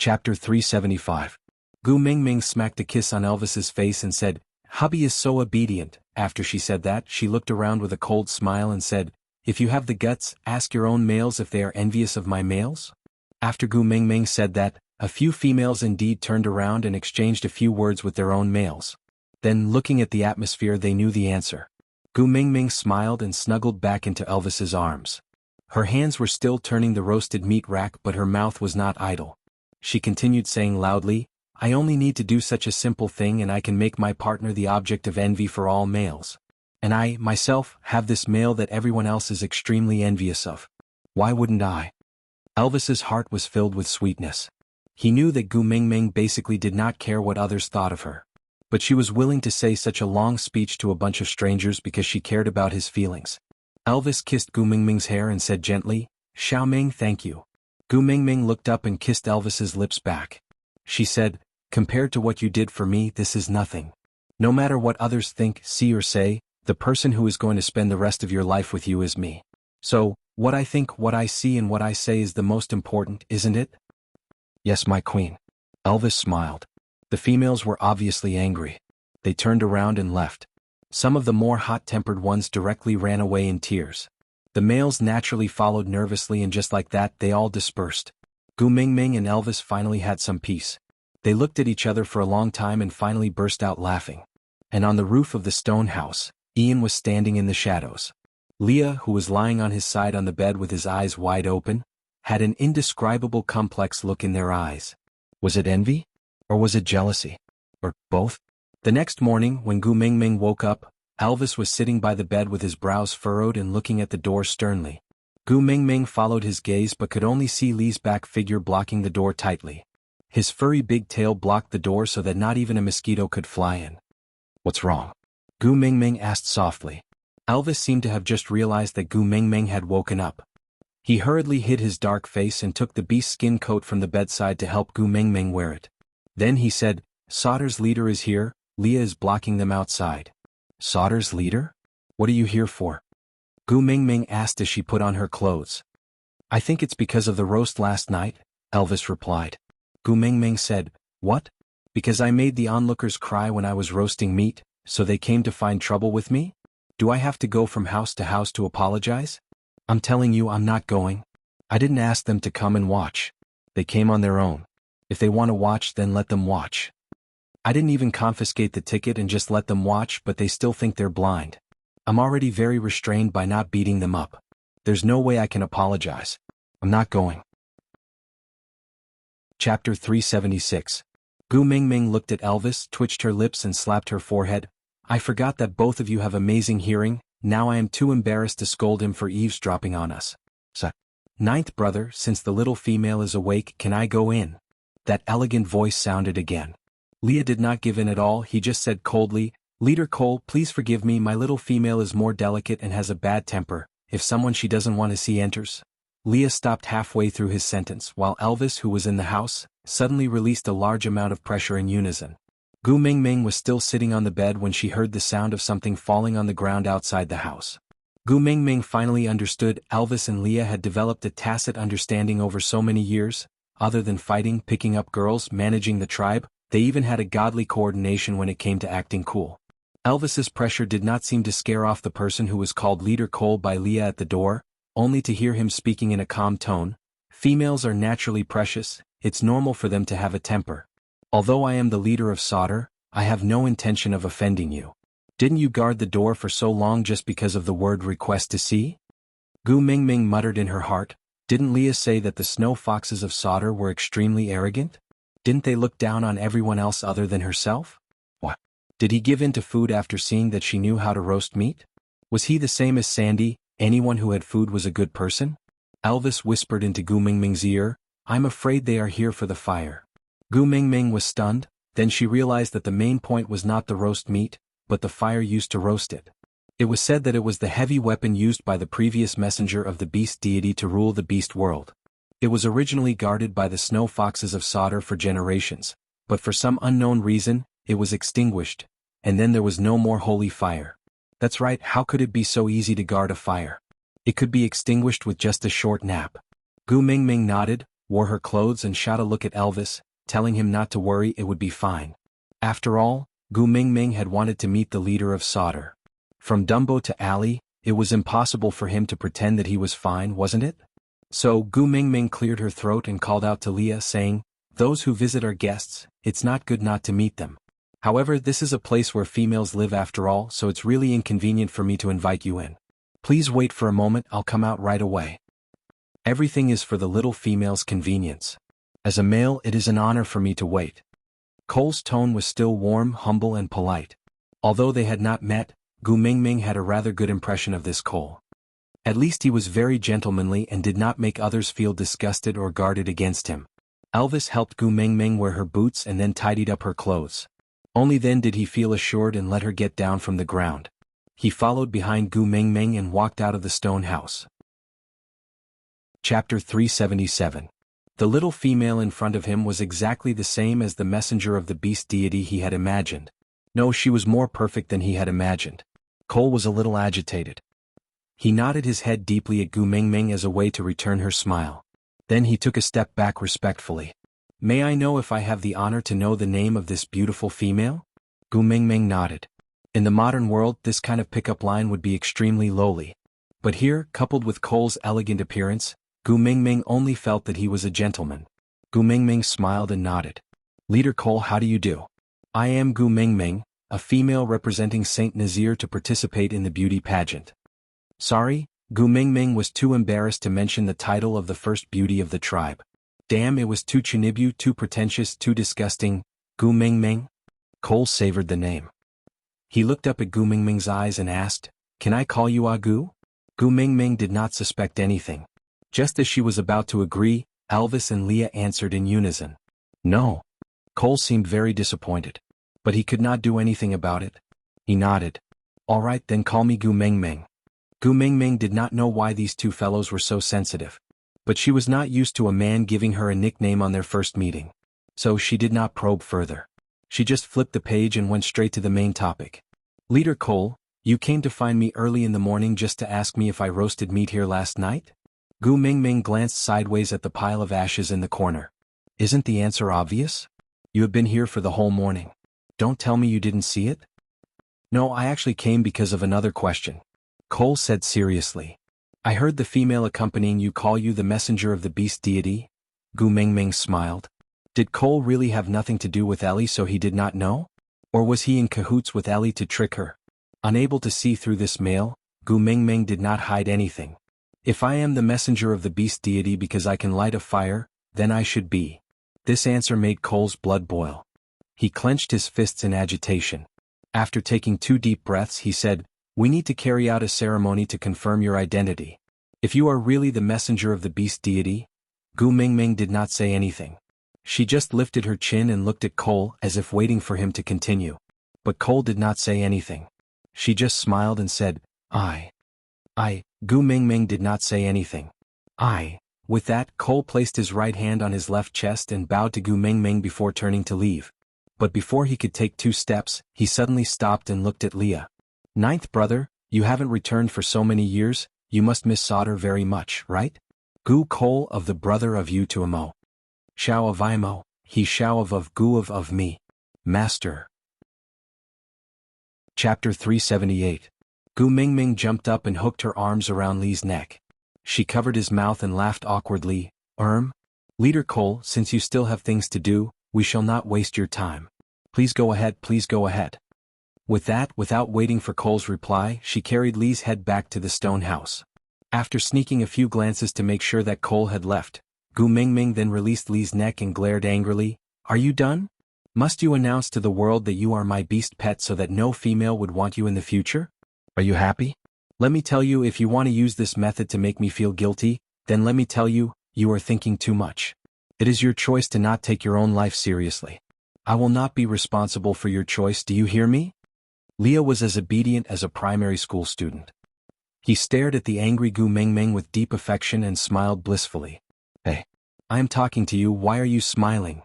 Chapter 375. Gu Mingming smacked a kiss on Elvis's face and said, "Hubby is so obedient." After she said that, she looked around with a cold smile and said, "If you have the guts, ask your own males if they are envious of my males." After Gu Mingming said that, a few females indeed turned around and exchanged a few words with their own males. Then, looking at the atmosphere, they knew the answer. Gu Mingming smiled and snuggled back into Elvis's arms. Her hands were still turning the roasted meat rack, but her mouth was not idle. She continued saying loudly, "I only need to do such a simple thing and I can make my partner the object of envy for all males. And I, myself, have this male that everyone else is extremely envious of. Why wouldn't I?" Elvis's heart was filled with sweetness. He knew that Gu Mingming basically did not care what others thought of her. But she was willing to say such a long speech to a bunch of strangers because she cared about his feelings. Elvis kissed Gu Mingming's hair and said gently, "Xiaoming, thank you." Gu Mingming looked up and kissed Elvis's lips back. She said, "Compared to what you did for me, this is nothing. No matter what others think, see or say, the person who is going to spend the rest of your life with you is me. So, what I think, what I see and what I say is the most important, isn't it?" "Yes, my queen." Elvis smiled. The females were obviously angry. They turned around and left. Some of the more hot-tempered ones directly ran away in tears. The males naturally followed nervously, and just like that they all dispersed. Gu Mingming and Elvis finally had some peace. They looked at each other for a long time and finally burst out laughing. And on the roof of the stone house, Ian was standing in the shadows. Leah, who was lying on his side on the bed with his eyes wide open, had an indescribable complex look in their eyes. Was it envy? Or was it jealousy? Or both? The next morning, when Gu Mingming woke up, Elvis was sitting by the bed with his brows furrowed and looking at the door sternly. Gu Mingming followed his gaze but could only see Li's back figure blocking the door tightly. His furry big tail blocked the door so that not even a mosquito could fly in. "What's wrong?" Gu Mingming asked softly. Elvis seemed to have just realized that Gu Mingming had woken up. He hurriedly hid his dark face and took the beast skin coat from the bedside to help Gu Mingming wear it. Then he said, "Sauter's leader is here. Leah is blocking them outside." "Sauter's leader? What are you here for?" Gu Mingming asked as she put on her clothes. "I think it's because of the roast last night," Elvis replied. Gu Mingming said, "What? Because I made the onlookers cry when I was roasting meat, so they came to find trouble with me? Do I have to go from house to house to apologize? I'm telling you, I'm not going. I didn't ask them to come and watch. They came on their own. If they want to watch, then let them watch. I didn't even confiscate the ticket and just let them watch, but they still think they're blind. I'm already very restrained by not beating them up. There's no way I can apologize. I'm not going." Chapter 376. Gu Mingming looked at Elvis, twitched her lips and slapped her forehead. "I forgot that both of you have amazing hearing. Now I am too embarrassed to scold him for eavesdropping on us. So, ninth brother, since the little female is awake, can I go in?" That elegant voice sounded again. Leah did not give in at all. He just said coldly, "Leader Cole, please forgive me. My little female is more delicate and has a bad temper. If someone she doesn't want to see enters." Leah stopped halfway through his sentence, while Elvis, who was in the house, suddenly released a large amount of pressure in unison. Gu Mingming was still sitting on the bed when she heard the sound of something falling on the ground outside the house. Gu Mingming finally understood. Elvis and Leah had developed a tacit understanding over so many years. Other than fighting, picking up girls, managing the tribe, they even had a godly coordination when it came to acting cool. Elvis's pressure did not seem to scare off the person who was called Leader Cole by Leah at the door, only to hear him speaking in a calm tone. "Females are naturally precious. It's normal for them to have a temper. Although I am the leader of Sauter, I have no intention of offending you. Didn't you guard the door for so long just because of the word request to see?" Gu Mingming muttered in her heart, "Didn't Leah say that the snow foxes of Sauter were extremely arrogant? Didn't they look down on everyone else other than herself? What? Did he give in to food after seeing that she knew how to roast meat? Was he the same as Sandy? Anyone who had food was a good person?" Elvis whispered into Gu Mingming's ear, "I'm afraid they are here for the fire." Gu Mingming was stunned. Then she realized that the main point was not the roast meat, but the fire used to roast it. It was said that it was the heavy weapon used by the previous messenger of the beast deity to rule the beast world. It was originally guarded by the snow foxes of Sauter for generations, but for some unknown reason, it was extinguished, and then there was no more holy fire. That's right, how could it be so easy to guard a fire? It could be extinguished with just a short nap. Gu Mingming nodded. wore her clothes and shot a look at Elvis, telling him not to worry, it would be fine. After all, Gu Mingming had wanted to meet the leader of Sauter. From Dumbo to Ali, it was impossible for him to pretend that he was fine, wasn't it? So Gu Mingming cleared her throat and called out to Leah, saying, "Those who visit are guests, it's not good not to meet them. However, this is a place where females live after all, so it's really inconvenient for me to invite you in. Please wait for a moment, I'll come out right away." Everything is for the little female's convenience. As a male, it is an honor for me to wait. Cole's tone was still warm, humble and polite. Although they had not met, Gu Mingming had a rather good impression of this Cole. At least he was very gentlemanly and did not make others feel disgusted or guarded against him. Elvis helped Gu Mingming wear her boots and then tidied up her clothes. Only then did he feel assured and let her get down from the ground. He followed behind Gu Mingming and walked out of the stone house. Chapter 377. The little female in front of him was exactly the same as the messenger of the beast deity he had imagined. No, she was more perfect than he had imagined. Cole was a little agitated. He nodded his head deeply at Gu Mingming as a way to return her smile. Then he took a step back respectfully. "May I know if I have the honor to know the name of this beautiful female?" Gu Mingming nodded. In the modern world, this kind of pickup line would be extremely lowly. But here, coupled with Cole's elegant appearance, Gu Mingming only felt that he was a gentleman. Gu Mingming smiled and nodded. "Leader Cole, how do you do? I am Gu Mingming, a female representing Saint Nazir to participate in the beauty pageant." Sorry, Gu Mingming was too embarrassed to mention the title of the first beauty of the tribe. Damn, it was too chinibu, too pretentious, too disgusting. Gu Mingming? Cole savored the name. He looked up at Gu Mingming's eyes and asked, "Can I call you Agu?" Gu Mingming did not suspect anything. Just as she was about to agree, Elvis and Leah answered in unison. "No." Cole seemed very disappointed. But he could not do anything about it. He nodded. "All right, then call me Gu Mingming." Gu Mingming did not know why these two fellows were so sensitive. But she was not used to a man giving her a nickname on their first meeting. So she did not probe further. She just flipped the page and went straight to the main topic. "Leader Cole, you came to find me early in the morning just to ask me if I roasted meat here last night?" Gu Mingming glanced sideways at the pile of ashes in the corner. "Isn't the answer obvious? You have been here for the whole morning. Don't tell me you didn't see it?" "No, I actually came because of another question," Cole said seriously. "I heard the female accompanying you call you the messenger of the beast deity." Gu Mingming smiled. Did Cole really have nothing to do with Ellie, so he did not know? Or was he in cahoots with Ellie to trick her? Unable to see through this mail, Gu Mingming did not hide anything. "If I am the messenger of the beast deity because I can light a fire, then I should be." This answer made Cole's blood boil. He clenched his fists in agitation. After taking 2 deep breaths, he said, "We need to carry out a ceremony to confirm your identity. If you are really the messenger of the beast deity..." Gu Mingming did not say anything. She just lifted her chin and looked at Cole as if waiting for him to continue. But Cole did not say anything. She just smiled and said, I. Gu Mingming did not say anything. "I." With that, Cole placed his right hand on his left chest and bowed to Gu Mingming before turning to leave. But before he could take 2 steps, he suddenly stopped and looked at Leah. "Ninth brother, you haven't returned for so many years, you must miss Sauter very much, right?" "Gu Cole of the brother of you to Imo. Shao of Imo, he Shao of Gu of me. Master." Chapter 378. Gu Mingming jumped up and hooked her arms around Lee's neck. She covered his mouth and laughed awkwardly. Leader Cole, since you still have things to do, we shall not waste your time. Please go ahead, please go ahead." With that, without waiting for Cole's reply, she carried Lee's head back to the stone house. After sneaking a few glances to make sure that Cole had left, Gu Mingming then released Lee's neck and glared angrily. "Are you done? Must you announce to the world that you are my beast pet so that no female would want you in the future? Are you happy? Let me tell you, if you want to use this method to make me feel guilty, then let me tell you, you are thinking too much. It is your choice to not take your own life seriously. I will not be responsible for your choice, do you hear me?" Leah was as obedient as a primary school student. He stared at the angry Gu Mingming with deep affection and smiled blissfully. "Hey, I am talking to you, why are you smiling?"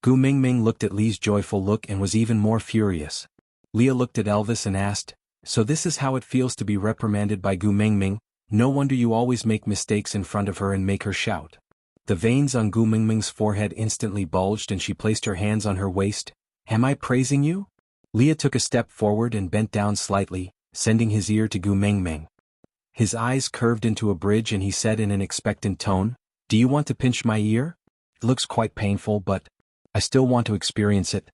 Gu Mingming looked at Lee's joyful look and was even more furious. Leah looked at Elvis and asked, "So this is how it feels to be reprimanded by Gu Mingming? No wonder you always make mistakes in front of her and make her shout." The veins on Gu Mingming's forehead instantly bulged and she placed her hands on her waist. Am I praising you? Leah took a step forward and bent down slightly, sending his ear to Gu Mingming. His eyes curved into a bridge and he said in an expectant tone, Do you want to pinch my ear? It looks quite painful, but I still want to experience it.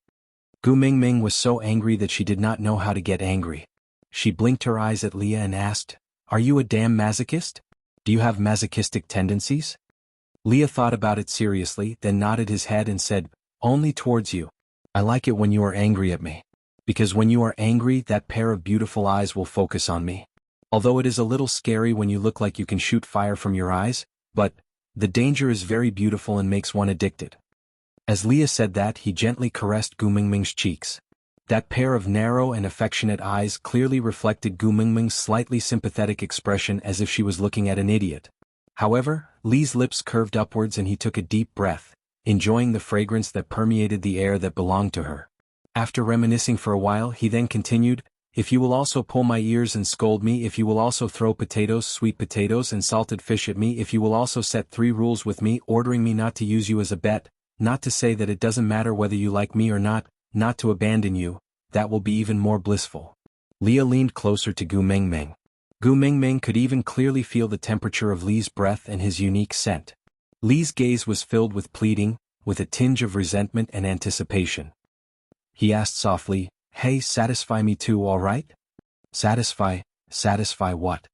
Gu Mingming was so angry that she did not know how to get angry. She blinked her eyes at Leah and asked, Are you a damn masochist? Do you have masochistic tendencies? Leah thought about it seriously, then nodded his head and said, Only towards you. I like it when you are angry at me. Because when you are angry, that pair of beautiful eyes will focus on me. Although it is a little scary when you look like you can shoot fire from your eyes, but the danger is very beautiful and makes one addicted. As Leah said that, he gently caressed Gu Mingming's cheeks. That pair of narrow and affectionate eyes clearly reflected Gu Mingming's slightly sympathetic expression as if she was looking at an idiot. However, Lee's lips curved upwards and he took a deep breath, enjoying the fragrance that permeated the air that belonged to her. After reminiscing for a while, he then continued, If you will also pull my ears and scold me, if you will also throw potatoes, sweet potatoes and salted fish at me, if you will also set 3 rules with me, ordering me not to use you as a bet, not to say that it doesn't matter whether you like me or not to abandon you, that will be even more blissful. Leah leaned closer to Gu Mingming. Gu Mingming could even clearly feel the temperature of Lee's breath and his unique scent. Lee's gaze was filled with pleading, with a tinge of resentment and anticipation. He asked softly, Hey, satisfy me too, all right? Satisfy what?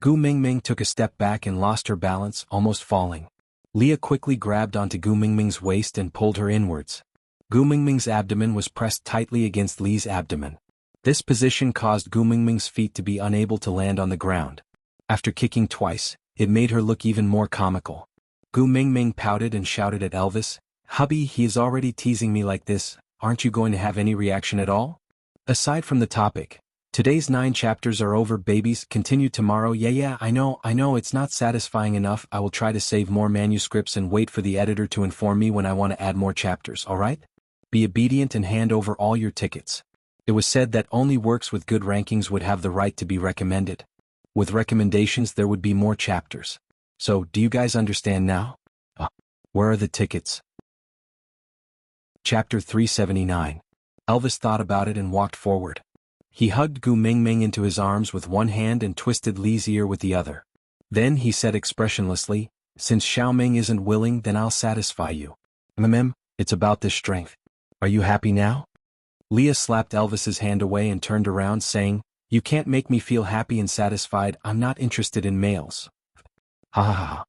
Gu Mingming took a step back and lost her balance, almost falling. Leah quickly grabbed onto Gu Mingming's waist and pulled her inwards. Gu Mingming's abdomen was pressed tightly against Lee's abdomen. This position caused Gu Mingming's feet to be unable to land on the ground. After kicking twice, it made her look even more comical. Gu Mingming pouted and shouted at Elvis, Hubby, he is already teasing me like this, aren't you going to have any reaction at all? Aside from the topic, today's 9 chapters are over, babies, continue tomorrow. Yeah, I know, it's not satisfying enough. I will try to save more manuscripts and wait for the editor to inform me when I want to add more chapters, alright? Be obedient and hand over all your tickets. It was said that only works with good rankings would have the right to be recommended. With recommendations there would be more chapters. So, do you guys understand now? Where are the tickets? Chapter 379. Elvis thought about it and walked forward. He hugged Gu Mingming into his arms with one hand and twisted Lee's ear with the other. Then he said expressionlessly, Since Xiaoming isn't willing, then I'll satisfy you. It's about this strength. Are you happy now? Leah slapped Elvis's hand away and turned around saying, You can't make me feel happy and satisfied, I'm not interested in males. Ha ha ha.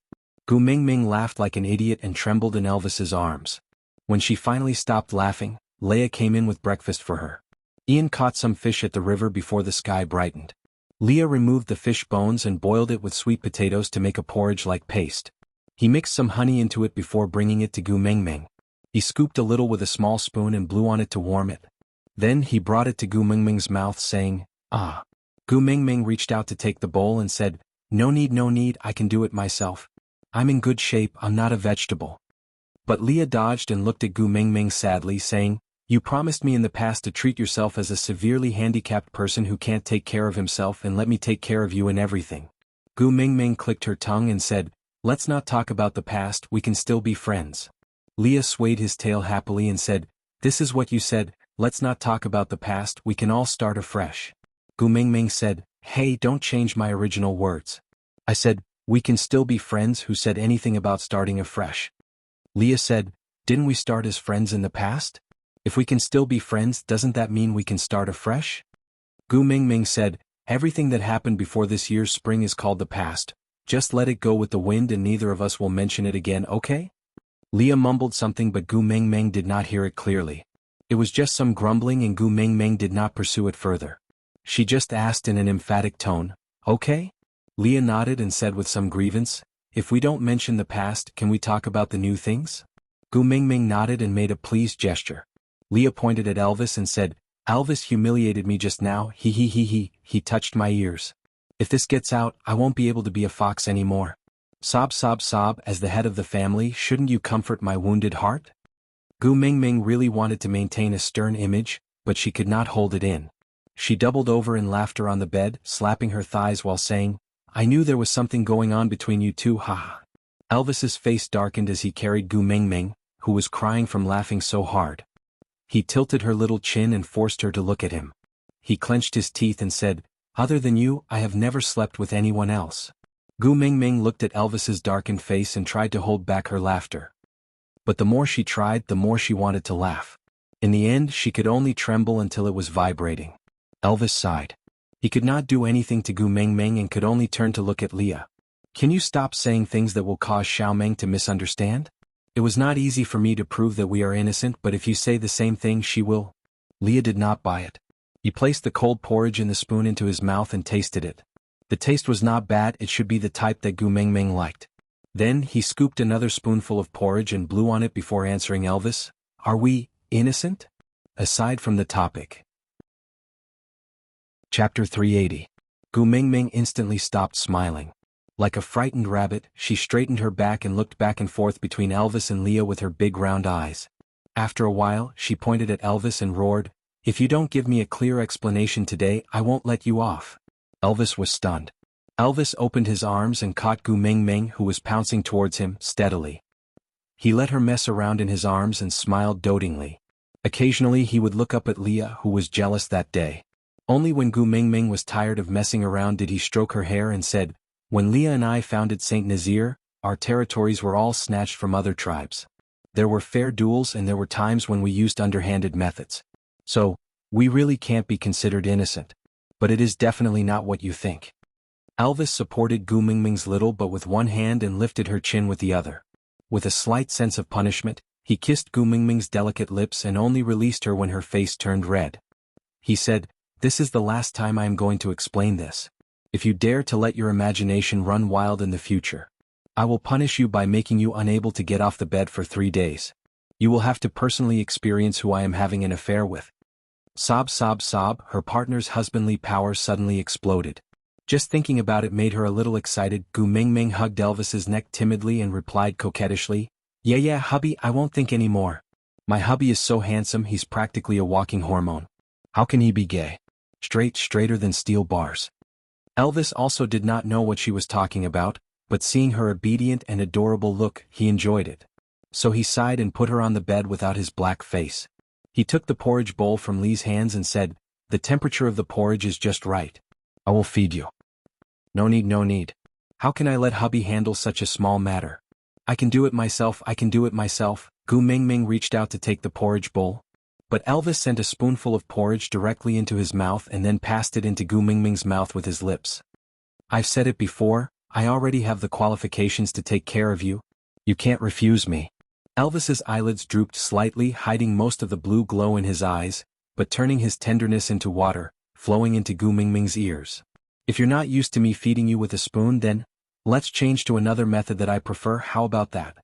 Gu Mingming laughed like an idiot and trembled in Elvis's arms. When she finally stopped laughing, Leia came in with breakfast for her. Ian caught some fish at the river before the sky brightened. Leah removed the fish bones and boiled it with sweet potatoes to make a porridge-like paste. He mixed some honey into it before bringing it to Gu Mingming. He scooped a little with a small spoon and blew on it to warm it. Then he brought it to Gu Mingming's mouth saying, Ah. Gu Mingming reached out to take the bowl and said, No need, I can do it myself. I'm in good shape, I'm not a vegetable. But Leah dodged and looked at Gu Mingming sadly saying, You promised me in the past to treat yourself as a severely handicapped person who can't take care of himself and let me take care of you in everything. Gu Mingming clicked her tongue and said, Let's not talk about the past, we can still be friends. Leah swayed his tail happily and said, This is what you said, let's not talk about the past, we can all start afresh. Gu Mingming said, Hey, don't change my original words. I said, we can still be friends. Who said anything about starting afresh? Leah said, Didn't we start as friends in the past? If we can still be friends, doesn't that mean we can start afresh? Gu Mingming said, Everything that happened before this year's spring is called the past. Just let it go with the wind and neither of us will mention it again, okay? Leah mumbled something but Gu Mingming did not hear it clearly. It was just some grumbling and Gu Mingming did not pursue it further. She just asked in an emphatic tone, Okay? Leah nodded and said with some grievance, If we don't mention the past, can we talk about the new things? Gu Mingming nodded and made a pleased gesture. Leah pointed at Elvis and said, Elvis humiliated me just now, he touched my ears. If this gets out, I won't be able to be a fox anymore. Sob, as the head of the family, shouldn't you comfort my wounded heart? Gu Mingming really wanted to maintain a stern image, but she could not hold it in. She doubled over in laughter on the bed, slapping her thighs while saying, I knew there was something going on between you two, ha. Elvis's face darkened as he carried Gu Mingming, who was crying from laughing so hard. He tilted her little chin and forced her to look at him. He clenched his teeth and said, "Other than you, I have never slept with anyone else." Gu Mingming looked at Elvis's darkened face and tried to hold back her laughter. But the more she tried, the more she wanted to laugh. In the end, she could only tremble until it was vibrating. Elvis sighed. He could not do anything to Gu Mingming and could only turn to look at Leah. "Can you stop saying things that will cause Xiaomeng to misunderstand? It was not easy for me to prove that we are innocent, but if you say the same thing, she will." Leah did not buy it. He placed the cold porridge in the spoon into his mouth and tasted it. The taste was not bad, it should be the type that Gu Mingming liked. Then he scooped another spoonful of porridge and blew on it before answering Elvis, "Are we innocent? Aside from the topic." Chapter 380. Gu Mingming instantly stopped smiling. Like a frightened rabbit, she straightened her back and looked back and forth between Elvis and Leah with her big round eyes. After a while, she pointed at Elvis and roared, "If you don't give me a clear explanation today, I won't let you off." Elvis was stunned. Elvis opened his arms and caught Gu Mingming, who was pouncing towards him, steadily. He let her mess around in his arms and smiled dotingly. Occasionally he would look up at Leah, who was jealous that day. Only when Gu Mingming was tired of messing around did he stroke her hair and said, "When Leah and I founded St. Nazir, our territories were all snatched from other tribes. There were fair duels and there were times when we used underhanded methods. So, we really can't be considered innocent. But it is definitely not what you think." Elvis supported Gu Mingming's little but with one hand and lifted her chin with the other. With a slight sense of punishment, he kissed Gu Mingming's delicate lips and only released her when her face turned red. He said, "This is the last time I am going to explain this. If you dare to let your imagination run wild in the future, I will punish you by making you unable to get off the bed for 3 days. You will have to personally experience who I am having an affair with." Sob, sob, sob, her partner's husbandly power suddenly exploded. Just thinking about it made her a little excited. Gu Mingming hugged Elvis's neck timidly and replied coquettishly, Yeah, hubby, I won't think anymore. My hubby is so handsome, he's practically a walking hormone. How can he be gay? Straighter than steel bars." Elvis also did not know what she was talking about, but seeing her obedient and adorable look, he enjoyed it. So he sighed and put her on the bed without his black face. He took the porridge bowl from Lee's hands and said, "The temperature of the porridge is just right. I will feed you." No need. How can I let hubby handle such a small matter? I can do it myself. Gu Mingming reached out to take the porridge bowl. But Elvis sent a spoonful of porridge directly into his mouth and then passed it into Gu Mingming's mouth with his lips. "I've said it before, I already have the qualifications to take care of you. You can't refuse me." Elvis's eyelids drooped slightly, hiding most of the blue glow in his eyes, but turning his tenderness into water, flowing into Gu Mingming's ears. "If you're not used to me feeding you with a spoon, then let's change to another method that I prefer. How about that?"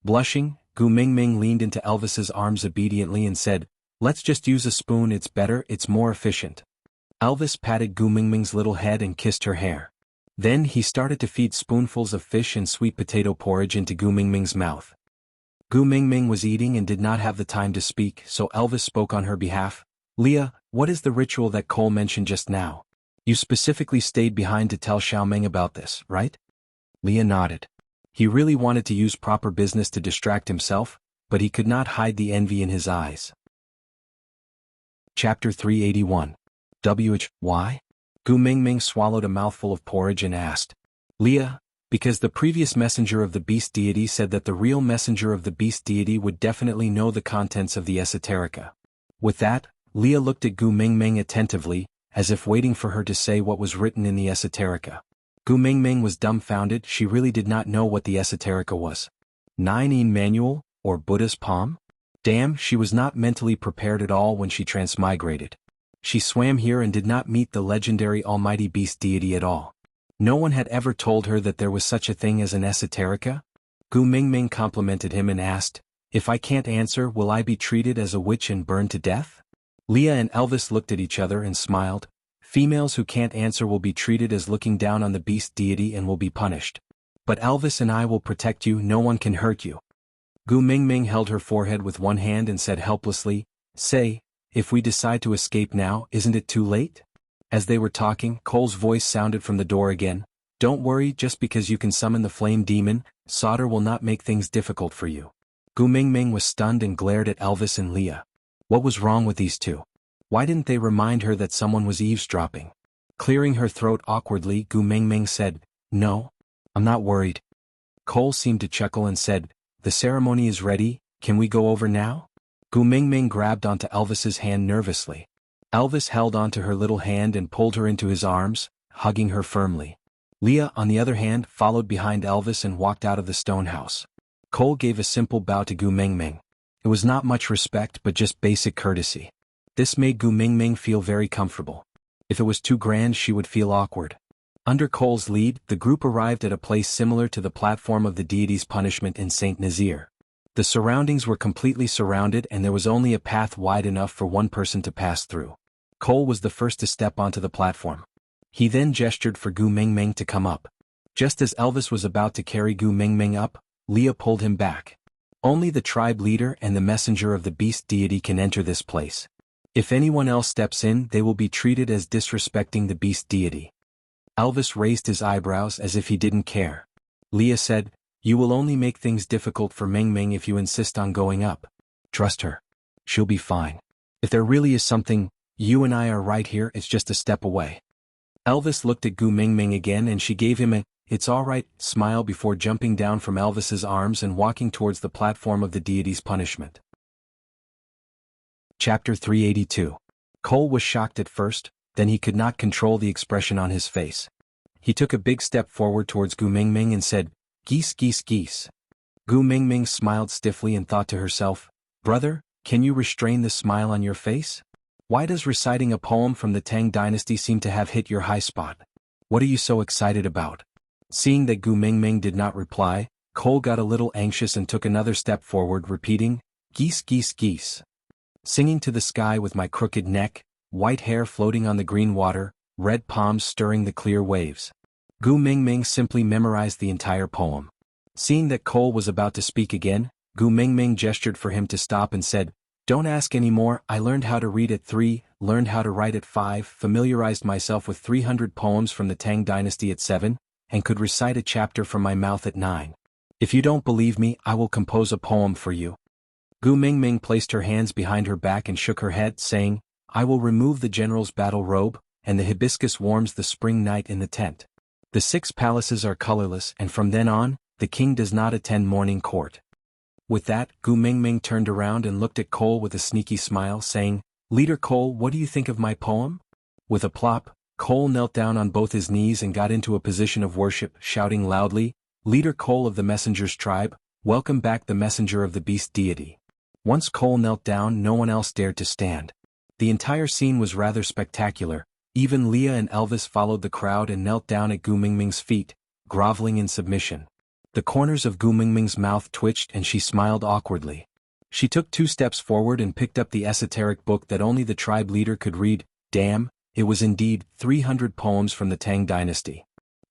Blushing, Gu Mingming leaned into Elvis's arms obediently and said, "Let's just use a spoon, it's better, it's more efficient." Elvis patted Gu Mingming's little head and kissed her hair. Then he started to feed spoonfuls of fish and sweet potato porridge into Gu Mingming's mouth. Gu Mingming was eating and did not have the time to speak, so Elvis spoke on her behalf. "Leah, what is the ritual that Cole mentioned just now? You specifically stayed behind to tell Xiaomeng about this, right?" Leah nodded. He really wanted to use proper business to distract himself, but he could not hide the envy in his eyes. Chapter 381. Why? Gu Mingming swallowed a mouthful of porridge and asked, "Leah, because the previous messenger of the beast deity said that the real messenger of the beast deity would definitely know the contents of the esoterica." With that, Leah looked at Gu Mingming attentively, as if waiting for her to say what was written in the esoterica. Gu Mingming was dumbfounded. She really did not know what the esoterica was. Nine Manual, or Buddha's palm? Damn, she was not mentally prepared at all when she transmigrated. She swam here and did not meet the legendary almighty beast deity at all. No one had ever told her that there was such a thing as an esoterica? Gu Mingming complimented him and asked, "If I can't answer, will I be treated as a witch and burned to death?" Leah and Elvis looked at each other and smiled. Females who can't answer will be treated as looking down on the beast deity and will be punished. But Elvis and I will protect you, no one can hurt you. Gu Mingming held her forehead with one hand and said helplessly, "Say, if we decide to escape now, isn't it too late?" As they were talking, Cole's voice sounded from the door again. "Don't worry, just because you can summon the flame demon, Solder will not make things difficult for you. Gu Mingming was stunned and glared at Elvis and Leah. What was wrong with these two? Why didn't they remind her that someone was eavesdropping? Clearing her throat awkwardly, Gu Mingming said, "No, I'm not worried." Cole seemed to chuckle and said, "The ceremony is ready, can we go over now?" Gu Mingming grabbed onto Elvis's hand nervously. Elvis held onto her little hand and pulled her into his arms, hugging her firmly. Leah, on the other hand, followed behind Elvis and walked out of the stone house. Cole gave a simple bow to Gu Mingming. It was not much respect but just basic courtesy. This made Gu Mingming feel very comfortable. If it was too grand she would feel awkward. Under Cole's lead, the group arrived at a place similar to the platform of the deity's punishment in St. Nazir. The surroundings were completely surrounded and there was only a path wide enough for one person to pass through. Cole was the first to step onto the platform. He then gestured for Gu Mingming to come up. Just as Elvis was about to carry Gu Mingming up, Leah pulled him back. Only the tribe leader and the messenger of the beast deity can enter this place. If anyone else steps in, they will be treated as disrespecting the beast deity. Elvis raised his eyebrows as if he didn't care. Leah said, "You will only make things difficult for Mingming if you insist on going up. Trust her. She'll be fine. If there really is something, you and I are right here, it's just a step away." Elvis looked at Gu Mingming again and she gave him a "it's alright" smile before jumping down from Elvis's arms and walking towards the platform of the deity's punishment. Chapter 382. Cole was shocked at first, then he could not control the expression on his face. He took a big step forward towards Gu Mingming and said, "Geese geese geese." Gu Mingming smiled stiffly and thought to herself, "Brother, can you restrain the smile on your face? Why does reciting a poem from the Tang dynasty seem to have hit your high spot? What are you so excited about?" Seeing that Gu Mingming did not reply, Cole got a little anxious and took another step forward, repeating, "Geese geese geese. Singing to the sky with my crooked neck, white hair floating on the green water, red palms stirring the clear waves." Gu Mingming simply memorized the entire poem. Seeing that Cole was about to speak again, Gu Mingming gestured for him to stop and said, "Don't ask any more. I learned how to read at 3, learned how to write at 5, familiarized myself with 300 poems from the Tang dynasty at 7, and could recite a chapter from my mouth at 9. If you don't believe me, I will compose a poem for you." Gu Mingming placed her hands behind her back and shook her head, saying, "I will remove the general's battle robe, and the hibiscus warms the spring night in the tent. The 6 palaces are colorless and from then on, the king does not attend morning court." With that, Gu Mingming turned around and looked at Cole with a sneaky smile, saying, "Leader Cole, what do you think of my poem?" With a plop, Cole knelt down on both his knees and got into a position of worship, shouting loudly, "Leader Cole of the messenger's tribe, welcome back the messenger of the beast deity." Once Cole knelt down, no one else dared to stand. The entire scene was rather spectacular. Even Leah and Elvis followed the crowd and knelt down at Gu Mingming's feet, groveling in submission. The corners of Gu Mingming's mouth twitched and she smiled awkwardly. She took 2 steps forward and picked up the esoteric book that only the tribe leader could read. Damn, it was indeed 300 poems from the Tang dynasty.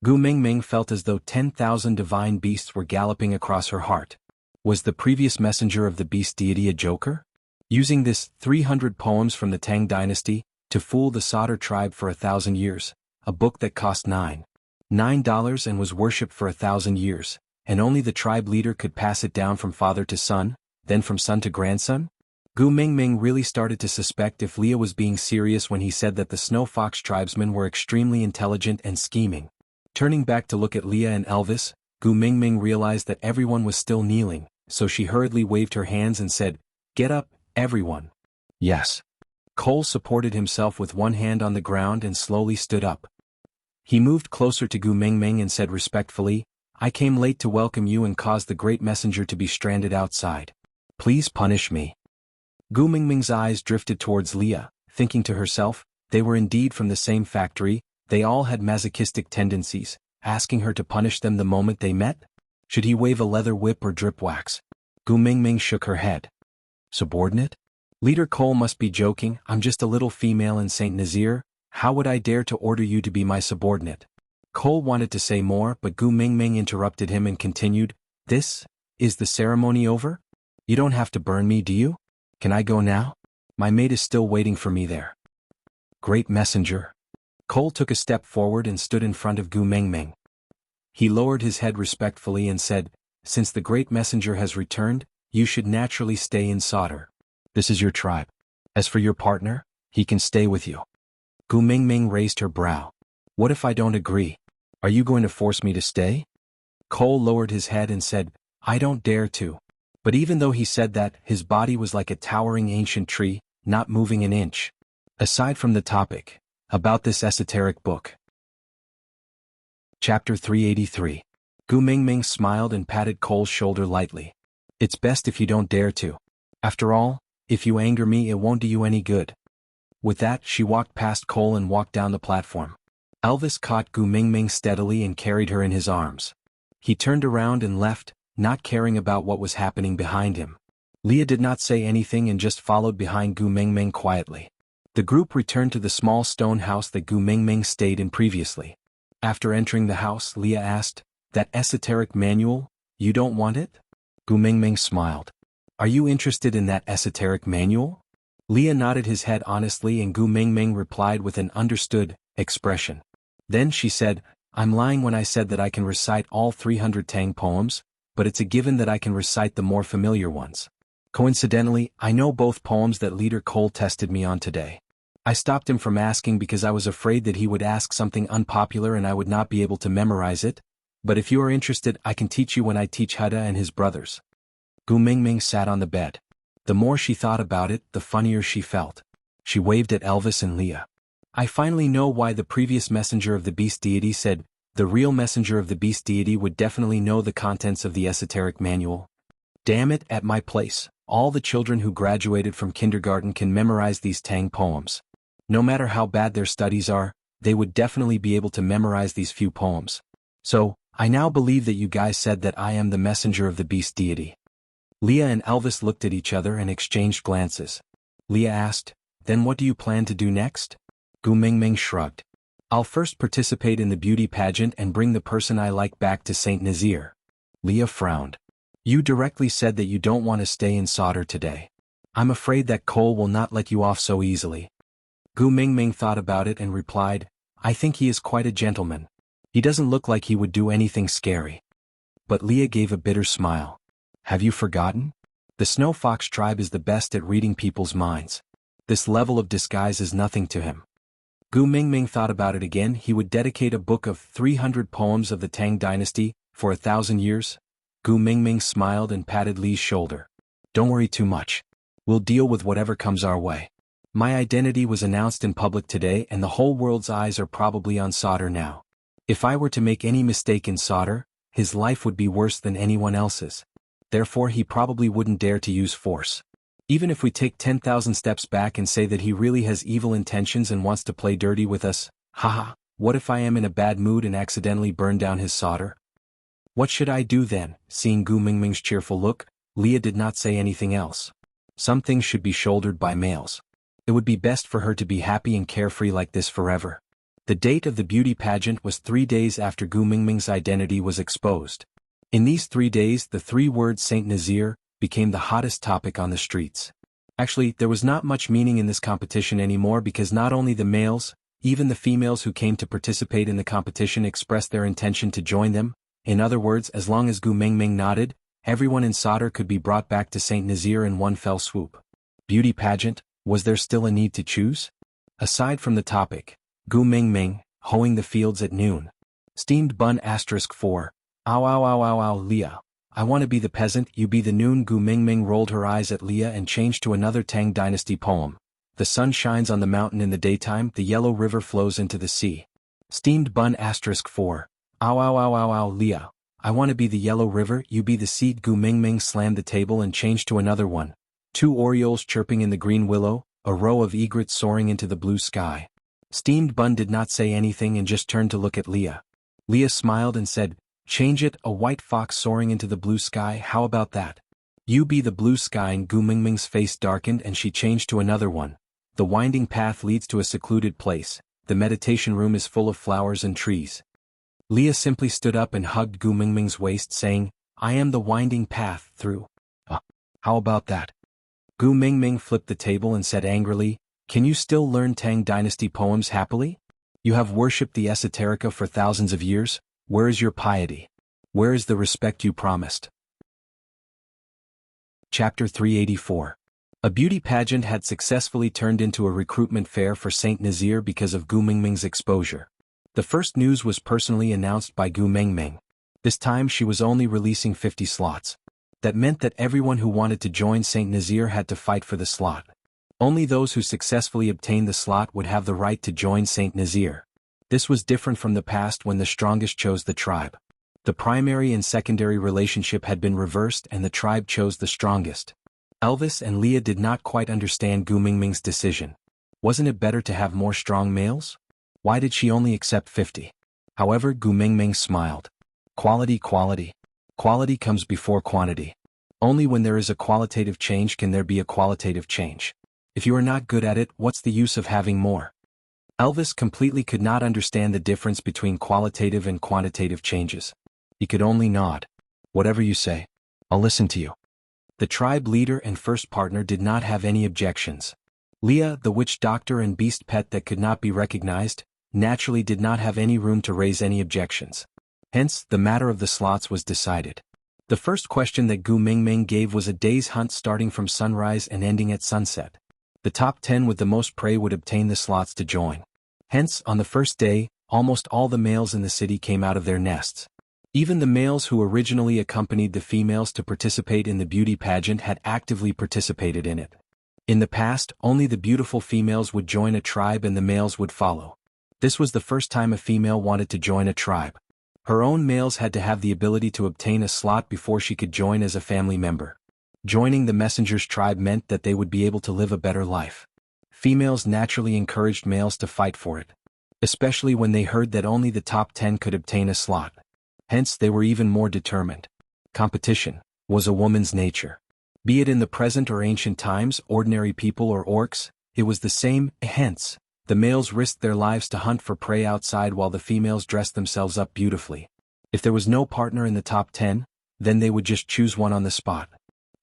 Gu Mingming felt as though 10,000 divine beasts were galloping across her heart. Was the previous messenger of the beast deity a joker? Using this 300 poems from the Tang dynasty to fool the Solder tribe for 1,000 years, a book that cost $9 and was worshipped for 1,000 years, and only the tribe leader could pass it down from father to son, then from son to grandson? Gu Mingming really started to suspect if Leah was being serious when he said that the Snow Fox tribesmen were extremely intelligent and scheming. Turning back to look at Leah and Elvis, Gu Mingming realized that everyone was still kneeling, so she hurriedly waved her hands and said, "Get up, everyone." "Yes." Cole supported himself with one hand on the ground and slowly stood up. He moved closer to Gu Mingming and said respectfully, "I came late to welcome you and caused the great messenger to be stranded outside. Please punish me." Gu Mingming's eyes drifted towards Leah, thinking to herself, they were indeed from the same factory, they all had masochistic tendencies, asking her to punish them the moment they met? Should he wave a leather whip or drip wax? Gu Mingming shook her head. Subordinate? Leader Cole must be joking. I'm just a little female in St. Nazir. How would I dare to order you to be my subordinate? Cole wanted to say more, but Gu Mingming interrupted him and continued, Is the ceremony over? You don't have to burn me, do you? Can I go now? My mate is still waiting for me there. Great messenger. Cole took a step forward and stood in front of Gu Mingming. He lowered his head respectfully and said, since the great messenger has returned, you should naturally stay in solder. This is your tribe. As for your partner, he can stay with you. Gu Mingming raised her brow. What if I don't agree? Are you going to force me to stay? Cole lowered his head and said, I don't dare to. But even though he said that, his body was like a towering ancient tree, not moving an inch. Aside from the topic, about this esoteric book. Chapter 383. Gu Mingming smiled and patted Cole's shoulder lightly. It's best if you don't dare to. After all, if you anger me it won't do you any good. With that she walked past Cole and walked down the platform. Elvis caught Gu Mingming steadily and carried her in his arms. He turned around and left, not caring about what was happening behind him. Leah did not say anything and just followed behind Gu Mingming quietly. The group returned to the small stone house that Gu Mingming stayed in previously. After entering the house, Leah asked, That esoteric manual, you don't want it? Gu Mingming smiled. Are you interested in that esoteric manual? Leah nodded his head honestly and Gu Mingming replied with an understood expression. Then she said, I'm lying when I said that I can recite all 300 Tang poems, but it's a given that I can recite the more familiar ones. Coincidentally, I know both poems that Leader Cole tested me on today. I stopped him from asking because I was afraid that he would ask something unpopular and I would not be able to memorize it, but if you are interested I can teach you when I teach Huda and his brothers. Gu Mingming sat on the bed. The more she thought about it, the funnier she felt. She waved at Elvis and Leah. I finally know why the previous messenger of the beast deity said, the real messenger of the beast deity would definitely know the contents of the esoteric manual. Damn it, at my place, all the children who graduated from kindergarten can memorize these Tang poems. No matter how bad their studies are, they would definitely be able to memorize these few poems. So, I now believe that you guys said that I am the messenger of the beast deity. Leah and Elvis looked at each other and exchanged glances. Leah asked, Then what do you plan to do next? Gu Mingming shrugged. I'll first participate in the beauty pageant and bring the person I like back to Saint Nazir. Leah frowned. You directly said that you don't want to stay in solder today. I'm afraid that Cole will not let you off so easily. Gu Mingming thought about it and replied, I think he is quite a gentleman. He doesn't look like he would do anything scary. But Leah gave a bitter smile. Have you forgotten? The Snow Fox tribe is the best at reading people's minds. This level of disguise is nothing to him. Gu Mingming thought about it again. He would dedicate a book of 300 poems of the Tang dynasty, for 1,000 years. Gu Mingming smiled and patted Lee's shoulder. Don't worry too much. We'll deal with whatever comes our way. My identity was announced in public today and the whole world's eyes are probably on solder now. If I were to make any mistake in solder, his life would be worse than anyone else's. Therefore he probably wouldn't dare to use force. Even if we take 10,000 steps back and say that he really has evil intentions and wants to play dirty with us, haha, what if I am in a bad mood and accidentally burn down his solder? What should I do then? Seeing Gu Mingming's cheerful look, Leah did not say anything else. Some things should be shouldered by males. It would be best for her to be happy and carefree like this forever. The date of the beauty pageant was 3 days after Gu Mingming's identity was exposed. In these 3 days the 3 words Saint Nazir became the hottest topic on the streets. Actually, there was not much meaning in this competition anymore because not only the males, even the females who came to participate in the competition expressed their intention to join them. In other words, as long as Gu Mingming nodded, everyone in solder could be brought back to Saint Nazir in one fell swoop. Beauty pageant, was there still a need to choose? Aside from the topic, Gu Mingming, hoeing the fields at noon. Steamed bun *4. Ow ow ow ow ow Leah. I want to be the peasant, you be the noon. Gu Mingming rolled her eyes at Leah and changed to another Tang dynasty poem. The sun shines on the mountain in the daytime, the yellow river flows into the sea. Steamed bun *4. Ow ow ow ow ow Leah. I want to be the yellow river, you be the seed. Gu Mingming slammed the table and changed to another one. 2 orioles chirping in the green willow, a row of egrets soaring into the blue sky. Steamed bun did not say anything and just turned to look at Leah. Leah smiled and said, Change it, a white fox soaring into the blue sky, how about that? You be the blue sky. And Gu Mingming's face darkened and she changed to another one. The winding path leads to a secluded place, the meditation room is full of flowers and trees. Leah simply stood up and hugged Gu Mingming's waist saying, I am the winding path through. How about that? Gu Mingming flipped the table and said angrily, Can you still learn Tang dynasty poems happily? You have worshipped the esoterica for thousands of years, where is your piety? Where is the respect you promised? Chapter 384. A beauty pageant had successfully turned into a recruitment fair for Saint Nazir because of Gu Mingming's exposure. The first news was personally announced by Gu Mingming. This time she was only releasing 50 slots. That meant that everyone who wanted to join Saint Nazir had to fight for the slot. Only those who successfully obtained the slot would have the right to join Saint Nazir. This was different from the past when the strongest chose the tribe. The primary and secondary relationship had been reversed and the tribe chose the strongest. Elvis and Leah did not quite understand Gu Mingming's decision. Wasn't it better to have more strong males? Why did she only accept 50? However, Gu Mingming smiled. Quality. Quality comes before quantity. Only when there is a qualitative change can there be a qualitative change. If you are not good at it, what's the use of having more? Elvis completely could not understand the difference between qualitative and quantitative changes. He could only nod. Whatever you say, I'll listen to you. The tribe leader and first partner did not have any objections. Leah, the witch doctor and beast pet that could not be recognized, naturally did not have any room to raise any objections. Hence, the matter of the slots was decided. The first question that Gu Mingming gave was a day's hunt starting from sunrise and ending at sunset. The top 10 with the most prey would obtain the slots to join. Hence, on the first day, almost all the males in the city came out of their nests. Even the males who originally accompanied the females to participate in the beauty pageant had actively participated in it. In the past, only the beautiful females would join a tribe and the males would follow. This was the first time a female wanted to join a tribe. Her own males had to have the ability to obtain a slot before she could join as a family member. Joining the messenger's tribe meant that they would be able to live a better life. Females naturally encouraged males to fight for it, especially when they heard that only the top 10 could obtain a slot. Hence they were even more determined. Competition was a woman's nature. Be it in the present or ancient times, ordinary people or orcs, it was the same. Hence, the males risked their lives to hunt for prey outside while the females dressed themselves up beautifully. If there was no partner in the top 10, then they would just choose one on the spot.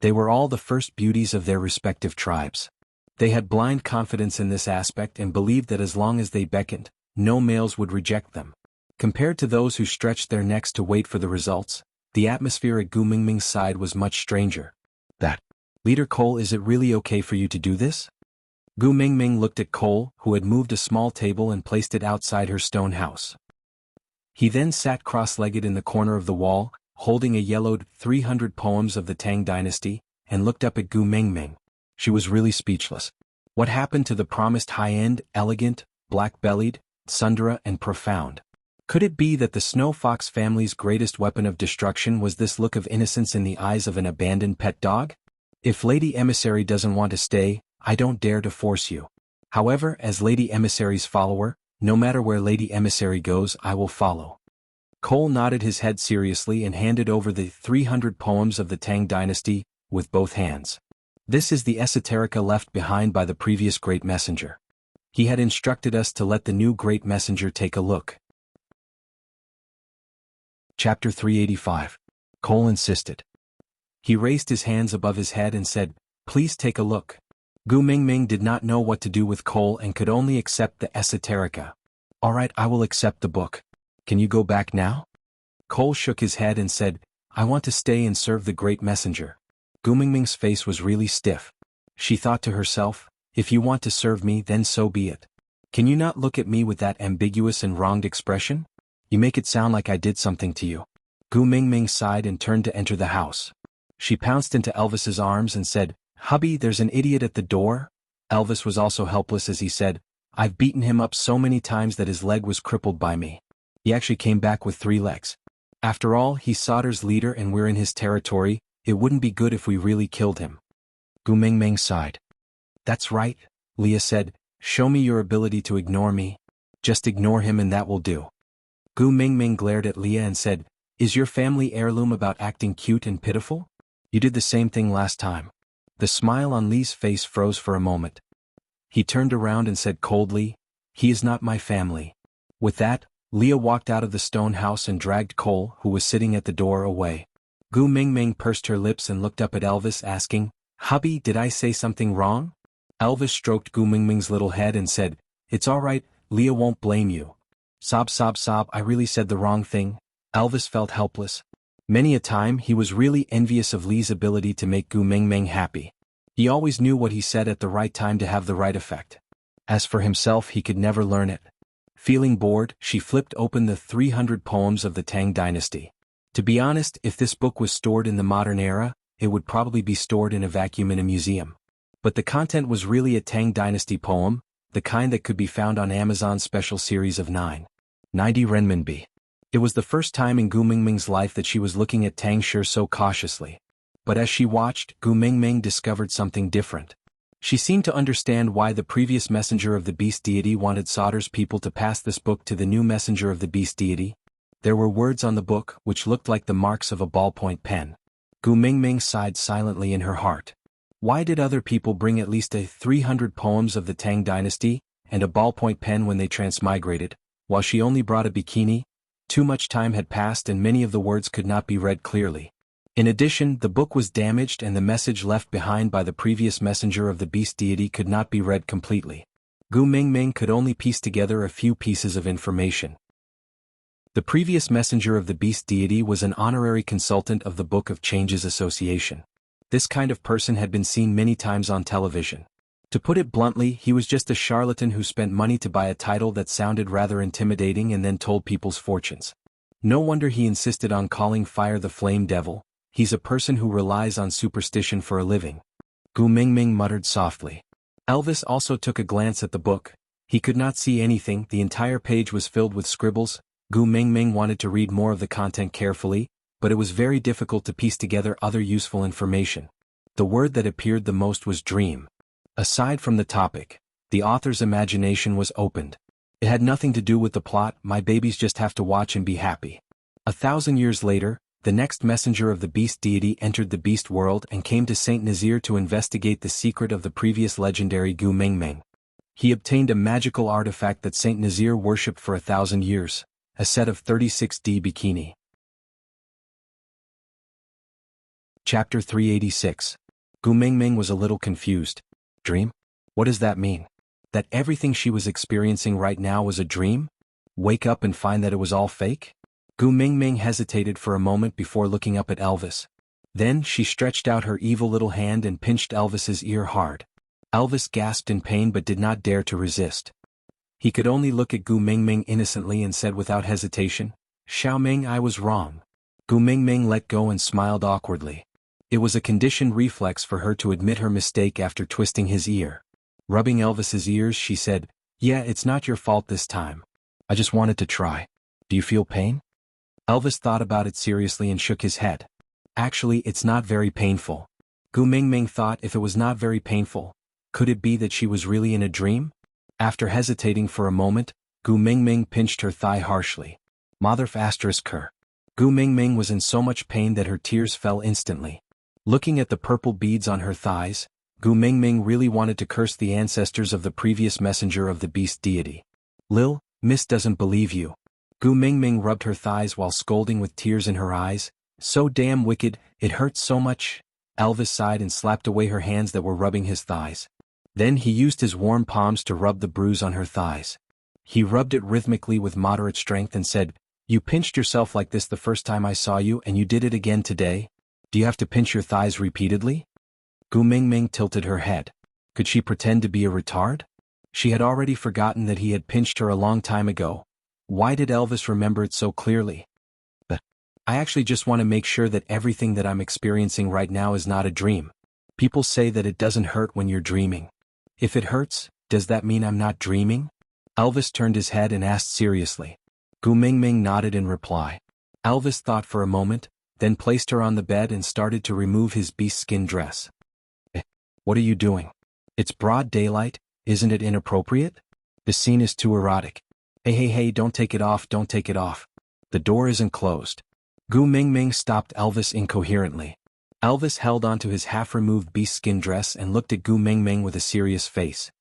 They were all the first beauties of their respective tribes. They had blind confidence in this aspect and believed that as long as they beckoned, no males would reject them. Compared to those who stretched their necks to wait for the results, the atmosphere at Gu Mingming's side was much stranger. That, Leader Cole, is it really okay for you to do this? Gu Mingming looked at Cole, who had moved a small table and placed it outside her stone house. He then sat cross-legged in the corner of the wall, holding a yellowed 300 poems of the Tang dynasty, and looked up at Gu Mingming. She was really speechless. What happened to the promised high-end, elegant, black-bellied, sundara and profound? Could it be that the Snow Fox family's greatest weapon of destruction was this look of innocence in the eyes of an abandoned pet dog? If Lady Emissary doesn't want to stay, I don't dare to force you. However, as Lady Emissary's follower, no matter where Lady Emissary goes, I will follow. Cole nodded his head seriously and handed over the 300 poems of the Tang dynasty, with both hands. This is the esoterica left behind by the previous great messenger. He had instructed us to let the new great messenger take a look. Chapter 385. Cole insisted. He raised his hands above his head and said, "Please take a look." Gu Mingming did not know what to do with Cole and could only accept the esoterica. "All right, I will accept the book. Can you go back now?" Cole shook his head and said, "I want to stay and serve the great messenger." Gu Mingming's face was really stiff. She thought to herself, "If you want to serve me, then so be it. Can you not look at me with that ambiguous and wronged expression? You make it sound like I did something to you." Gu Mingming sighed and turned to enter the house. She pounced into Elvis's arms and said, "Hubby, there's an idiot at the door." Elvis was also helpless as he said, "I've beaten him up so many times that his leg was crippled by me. He actually came back with 3 legs. After all, he's Sauter's leader and we're in his territory. It wouldn't be good if we really killed him." Gu Mingming sighed. "That's right," Leah said, "show me your ability to ignore me. Just ignore him and that will do." Gu Mingming glared at Leah and said, "Is your family heirloom about acting cute and pitiful? You did the same thing last time." The smile on Lee's face froze for a moment. He turned around and said coldly, "He is not my family." With that, Leah walked out of the stone house and dragged Cole, who was sitting at the door, away. Gu Mingming pursed her lips and looked up at Elvis, asking, "Hubby, did I say something wrong?" Elvis stroked Gu Mingming's little head and said, "It's all right, Leah won't blame you." Sob, sob, sob, I really said the wrong thing. Elvis felt helpless. Many a time he was really envious of Li's ability to make Gu Mingming happy. He always knew what he said at the right time to have the right effect. As for himself, he could never learn it. Feeling bored, she flipped open the 300 poems of the Tang dynasty. To be honest, if this book was stored in the modern era, it would probably be stored in a vacuum in a museum. But the content was really a Tang dynasty poem, the kind that could be found on Amazon's special series of 990 renminbi. It was the first time in Gu Mingming's life that she was looking at Tang Shi so cautiously. But as she watched, Gu Mingming discovered something different. She seemed to understand why the previous messenger of the beast deity wanted Sauter's people to pass this book to the new messenger of the beast deity. There were words on the book which looked like the marks of a ballpoint pen. Gu Mingming sighed silently in her heart. Why did other people bring at least 300 poems of the Tang dynasty and a ballpoint pen when they transmigrated, while she only brought a bikini? Too much time had passed and many of the words could not be read clearly. In addition, the book was damaged and the message left behind by the previous messenger of the beast deity could not be read completely. Gu Mingming could only piece together a few pieces of information. The previous messenger of the beast deity was an honorary consultant of the Book of Changes Association. This kind of person had been seen many times on television. To put it bluntly, he was just a charlatan who spent money to buy a title that sounded rather intimidating and then told people's fortunes. No wonder he insisted on calling fire the flame devil. He's a person who relies on superstition for a living. Gu Mingming muttered softly. Elvis also took a glance at the book. He could not see anything, the entire page was filled with scribbles. Gu Mingming wanted to read more of the content carefully, but it was very difficult to piece together other useful information. The word that appeared the most was dream. Aside from the topic, the author's imagination was opened. It had nothing to do with the plot. My babies just have to watch and be happy. 1,000 years later, the next messenger of the beast deity entered the beast world and came to Saint Nazir to investigate the secret of the previous legendary Gu Mingming. He obtained a magical artifact that Saint Nazir worshipped for 1,000 years, a set of 36D bikini. Chapter 386. Gu Mingming was a little confused. Dream? What does that mean? That everything she was experiencing right now was a dream? Wake up and find that it was all fake? Gu Mingming hesitated for a moment before looking up at Elvis. Then she stretched out her evil little hand and pinched Elvis's ear hard. Elvis gasped in pain but did not dare to resist. He could only look at Gu Mingming innocently and said without hesitation, "Xiaoming, I was wrong." Gu Mingming let go and smiled awkwardly. It was a conditioned reflex for her to admit her mistake after twisting his ear. Rubbing Elvis's ears, she said, "Yeah, it's not your fault this time. I just wanted to try. Do you feel pain?" Elvis thought about it seriously and shook his head. "Actually, it's not very painful." Gu Mingming thought, if it was not very painful, could it be that she was really in a dream? After hesitating for a moment, Gu Mingming pinched her thigh harshly. Motherf asterisk her. Gu Mingming was in so much pain that her tears fell instantly. Looking at the purple beads on her thighs, Gu Mingming really wanted to curse the ancestors of the previous messenger of the beast deity. "Lil, Miss doesn't believe you." Gu Mingming rubbed her thighs while scolding with tears in her eyes. "So damn wicked, it hurts so much." Elvis sighed and slapped away her hands that were rubbing his thighs. Then he used his warm palms to rub the bruise on her thighs. He rubbed it rhythmically with moderate strength and said, "You pinched yourself like this the first time I saw you and you did it again today? Do you have to pinch your thighs repeatedly?" Gu Mingming tilted her head. Could she pretend to be a retard? She had already forgotten that he had pinched her a long time ago. Why did Elvis remember it so clearly? "But I actually just want to make sure that everything that I'm experiencing right now is not a dream. People say that it doesn't hurt when you're dreaming. If it hurts, does that mean I'm not dreaming?" Elvis turned his head and asked seriously. Gu Mingming nodded in reply. Elvis thought for a moment, then placed her on the bed and started to remove his beast skin dress. What are you doing? It's broad daylight, isn't it inappropriate? The scene is too erotic. Hey, don't take it off, don't take it off. The door isn't closed." Gu Mingming stopped Elvis incoherently. Elvis held onto his half-removed beast skin dress and looked at Gu Mingming with a serious face.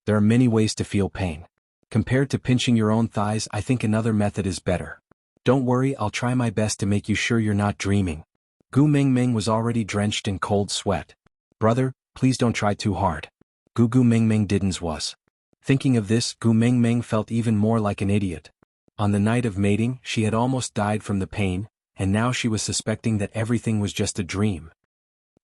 "There are many ways to feel pain. Compared to pinching your own thighs, I think another method is better. Don't worry, I'll try my best to make you sure you're not dreaming." Gu Mingming was already drenched in cold sweat. "Brother, please don't try too hard." Gu Mingming didn't was. Thinking of this, Gu Mingming felt even more like an idiot. On the night of mating, she had almost died from the pain. and now she was suspecting that everything was just a dream.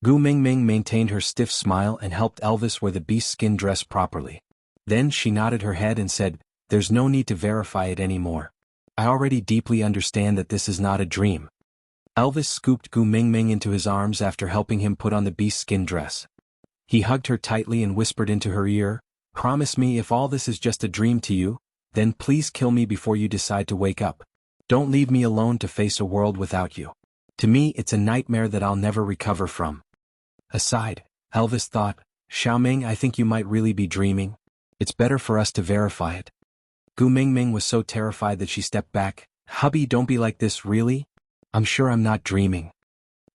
Gu Mingming maintained her stiff smile and helped Elvis wear the beast skin dress properly. Then she nodded her head and said, "There's no need to verify it anymore. I already deeply understand that this is not a dream." Elvis scooped Gu Mingming into his arms after helping him put on the beast skin dress. He hugged her tightly and whispered into her ear, "Promise me if all this is just a dream to you, then please kill me before you decide to wake up. Don't leave me alone to face a world without you. To me it's a nightmare that I'll never recover from." Aside, Elvis thought, "Xiaoming, I think you might really be dreaming. It's better for us to verify it." Gu Mingming was so terrified that she stepped back. "Hubby, don't be like this, really? I'm sure I'm not dreaming."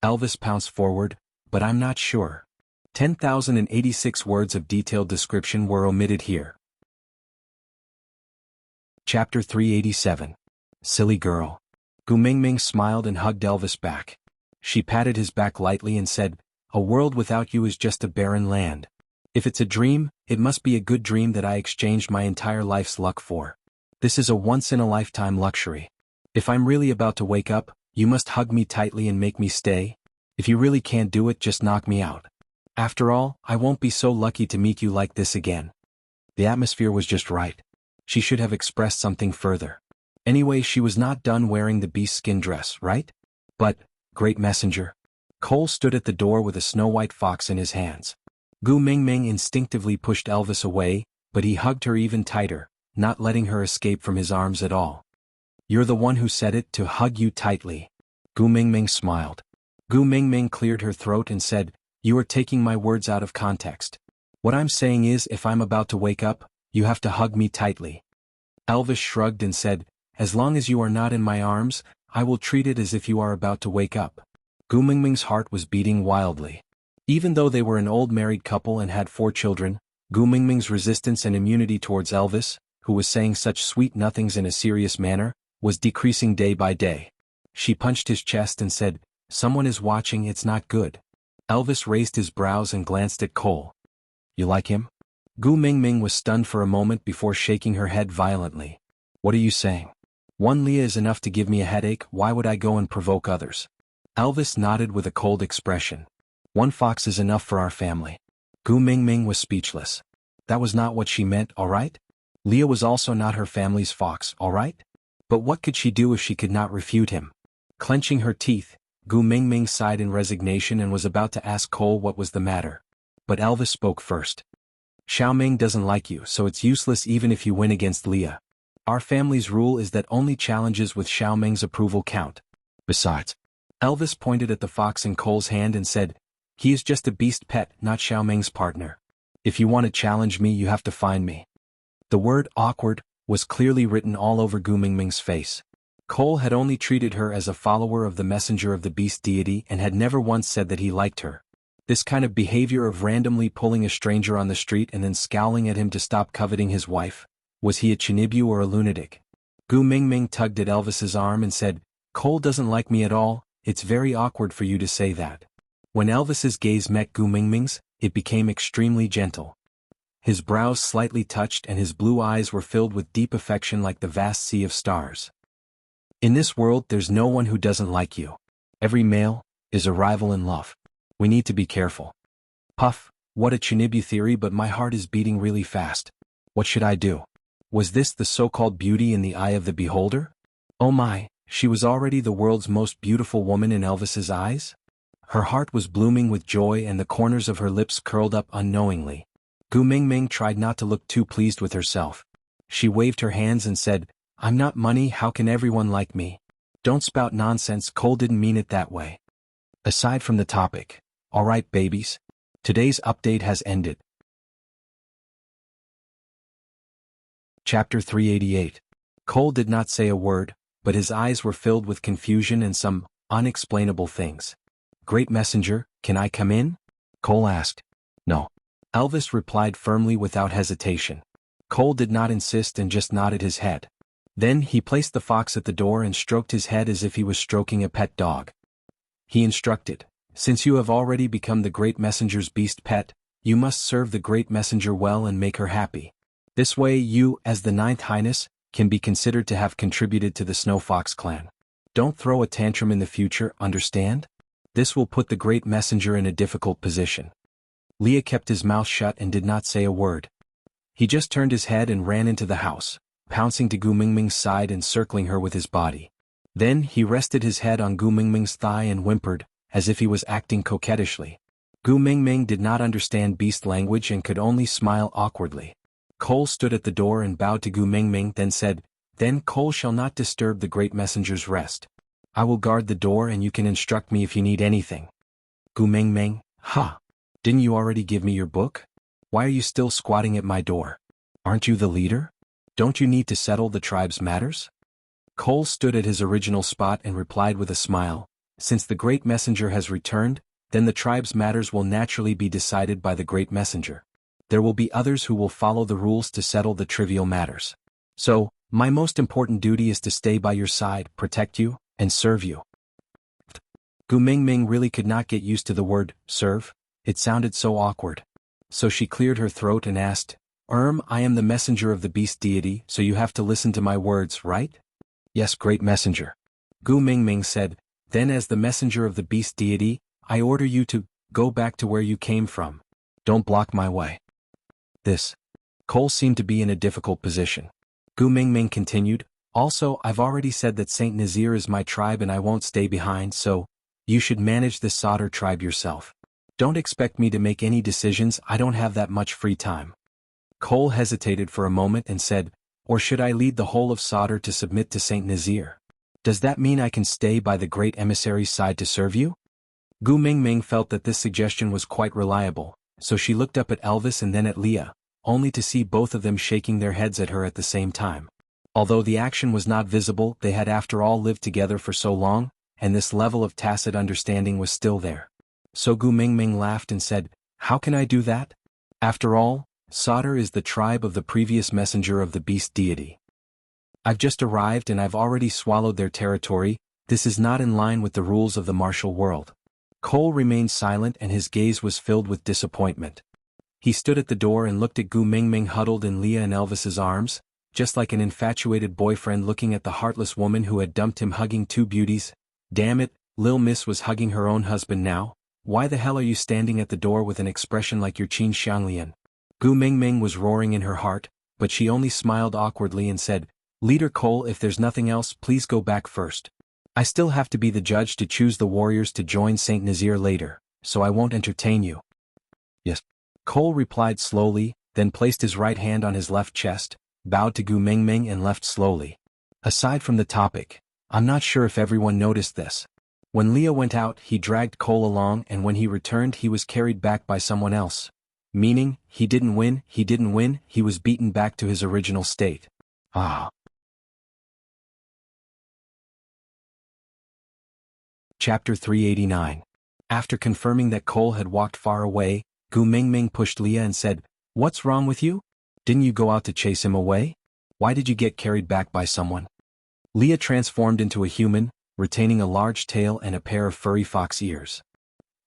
Elvis pounced forward, "But I'm not sure." 10,086 words of detailed description were omitted here. Chapter 387. Silly Girl. Gu Mingming smiled and hugged Elvis back. She patted his back lightly and said, "A world without you is just a barren land. If it's a dream, it must be a good dream that I exchanged my entire life's luck for. This is a once-in-a-lifetime luxury. If I'm really about to wake up, you must hug me tightly and make me stay. If you really can't do it, just knock me out. After all, I won't be so lucky to meet you like this again." The atmosphere was just right. She should have expressed something further. Anyway, she was not done wearing the beast skin dress, right? But, great messenger. Cole stood at the door with a snow-white fox in his hands. Gu Mingming instinctively pushed Elvis away, but he hugged her even tighter, not letting her escape from his arms at all. "You're the one who said it, to hug you tightly." Gu Mingming smiled. Gu Mingming cleared her throat and said, "You are taking my words out of context. What I'm saying is, if I'm about to wake up, you have to hug me tightly." Elvis shrugged and said, "As long as you are not in my arms, I will treat it as if you are about to wake up." Gu Mingming's heart was beating wildly. Even though they were an old married couple and had 4 children, Gu Mingming's resistance and immunity towards Elvis, who was saying such sweet nothings in a serious manner, was decreasing day by day. She punched his chest and said, "Someone is watching, it's not good." Elvis raised his brows and glanced at Cole. "You like him?" Gu Mingming was stunned for a moment before shaking her head violently. "What are you saying? One Leah is enough to give me a headache, why would I go and provoke others?" Elvis nodded with a cold expression. "One fox is enough for our family." Gu Mingming was speechless. That was not what she meant, all right? Leah was also not her family's fox, all right? But what could she do if she could not refute him? Clenching her teeth, Gu Mingming sighed in resignation and was about to ask Cole what was the matter. But Elvis spoke first. "Xiaoming doesn't like you, so it's useless even if you win against Leah. Our family's rule is that only challenges with Xiaoming's approval count. Besides," Elvis pointed at the fox in Cole's hand and said, "He is just a beast pet, not Xiaoming's partner. If you want to challenge me, you have to find me." The word "awkward" was clearly written all over Gu Mingming's face. Cole had only treated her as a follower of the messenger of the beast deity and had never once said that he liked her. This kind of behavior of randomly pulling a stranger on the street and then scowling at him to stop coveting his wife, was he a Chinibu or a lunatic? Gu Mingming tugged at Elvis's arm and said, "Cole doesn't like me at all, it's very awkward for you to say that." When Elvis's gaze met Gu Mingming's, it became extremely gentle. His brows slightly touched and his blue eyes were filled with deep affection like the vast sea of stars. "In this world there's no one who doesn't like you. Every male is a rival in love. We need to be careful." Puff, what a Chinibu theory, but my heart is beating really fast. What should I do? Was this the so-called beauty in the eye of the beholder? Oh my, she was already the world's most beautiful woman in Elvis's eyes? Her heart was blooming with joy and the corners of her lips curled up unknowingly. Gu Mingming tried not to look too pleased with herself. She waved her hands and said, "I'm not money, how can everyone like me? Don't spout nonsense, Cole didn't mean it that way." Aside from the topic, alright babies, today's update has ended. Chapter 388. Cole did not say a word, but his eyes were filled with confusion and some unexplainable things. "Great messenger, can I come in?" Cole asked. "No." Elvis replied firmly without hesitation. Cole did not insist and just nodded his head. Then he placed the fox at the door and stroked his head as if he was stroking a pet dog. He instructed, "Since you have already become the Great Messenger's beast pet, you must serve the Great Messenger well and make her happy. This way you, as the Ninth Highness, can be considered to have contributed to the Snow Fox clan. Don't throw a tantrum in the future, understand? This will put the great messenger in a difficult position. Leah kept his mouth shut and did not say a word. He just turned his head and ran into the house, pouncing to Gu Mingming's side and circling her with his body. Then he rested his head on Gu Mingming's thigh and whimpered, as if he was acting coquettishly. Gu Mingming did not understand beast language and could only smile awkwardly. Cole stood at the door and bowed to Gu Mingming, then said, "Then Cole shall not disturb the great messenger's rest. I will guard the door and you can instruct me if you need anything." Gu Mingming, "Ha! Didn't you already give me your book? Why are you still squatting at my door? Aren't you the leader? Don't you need to settle the tribe's matters?" Cole stood at his original spot and replied with a smile, "Since the great messenger has returned, then the tribe's matters will naturally be decided by the great messenger. There will be others who will follow the rules to settle the trivial matters. So, my most important duty is to stay by your side, protect you, and serve you." Gu Mingming really could not get used to the word, serve. It sounded so awkward. So she cleared her throat and asked, I am the messenger of the beast deity, so you have to listen to my words, right?" "Yes, great messenger." Gu Mingming said, "Then as the messenger of the beast deity, I order you to go back to where you came from. Don't block my way." Cole seemed to be in a difficult position. Gu Mingming continued, "Also, I've already said that Saint Nazir is my tribe and I won't stay behind, so you should manage this Sauter tribe yourself. Don't expect me to make any decisions, I don't have that much free time." Cole hesitated for a moment and said, "Or should I lead the whole of Sauter to submit to Saint Nazir? Does that mean I can stay by the great emissary's side to serve you?" Gu Mingming felt that this suggestion was quite reliable, so she looked up at Elvis and then at Leah, only to see both of them shaking their heads at her at the same time. Although the action was not visible, they had after all lived together for so long, and this level of tacit understanding was still there. So Gu Mingming laughed and said, "How can I do that? After all, Sauter is the tribe of the previous messenger of the beast deity. I've just arrived and I've already swallowed their territory. This is not in line with the rules of the martial world." Cole remained silent and his gaze was filled with disappointment. He stood at the door and looked at Gu Mingming huddled in Leah and Elvis's arms, just like an infatuated boyfriend looking at the heartless woman who had dumped him hugging two beauties. Damn it, Lil Miss was hugging her own husband now. Why the hell are you standing at the door with an expression like your xianxia? Gu Mingming was roaring in her heart, but she only smiled awkwardly and said, "Leader Cole, if there's nothing else, please go back first. I still have to be the judge to choose the warriors to join Saint Nazir later, so I won't entertain you." "Yes." Cole replied slowly, then placed his right hand on his left chest, bowed to Gu Mingming and left slowly. Aside from the topic, I'm not sure if everyone noticed this. When Leah went out, he dragged Cole along, and when he returned he was carried back by someone else. Meaning, he didn't win, he was beaten back to his original state. Chapter 389. After confirming that Cole had walked far away, Gu Mingming pushed Leah and said, "What's wrong with you? Didn't you go out to chase him away? Why did you get carried back by someone?" Leah transformed into a human, retaining a large tail and a pair of furry fox ears.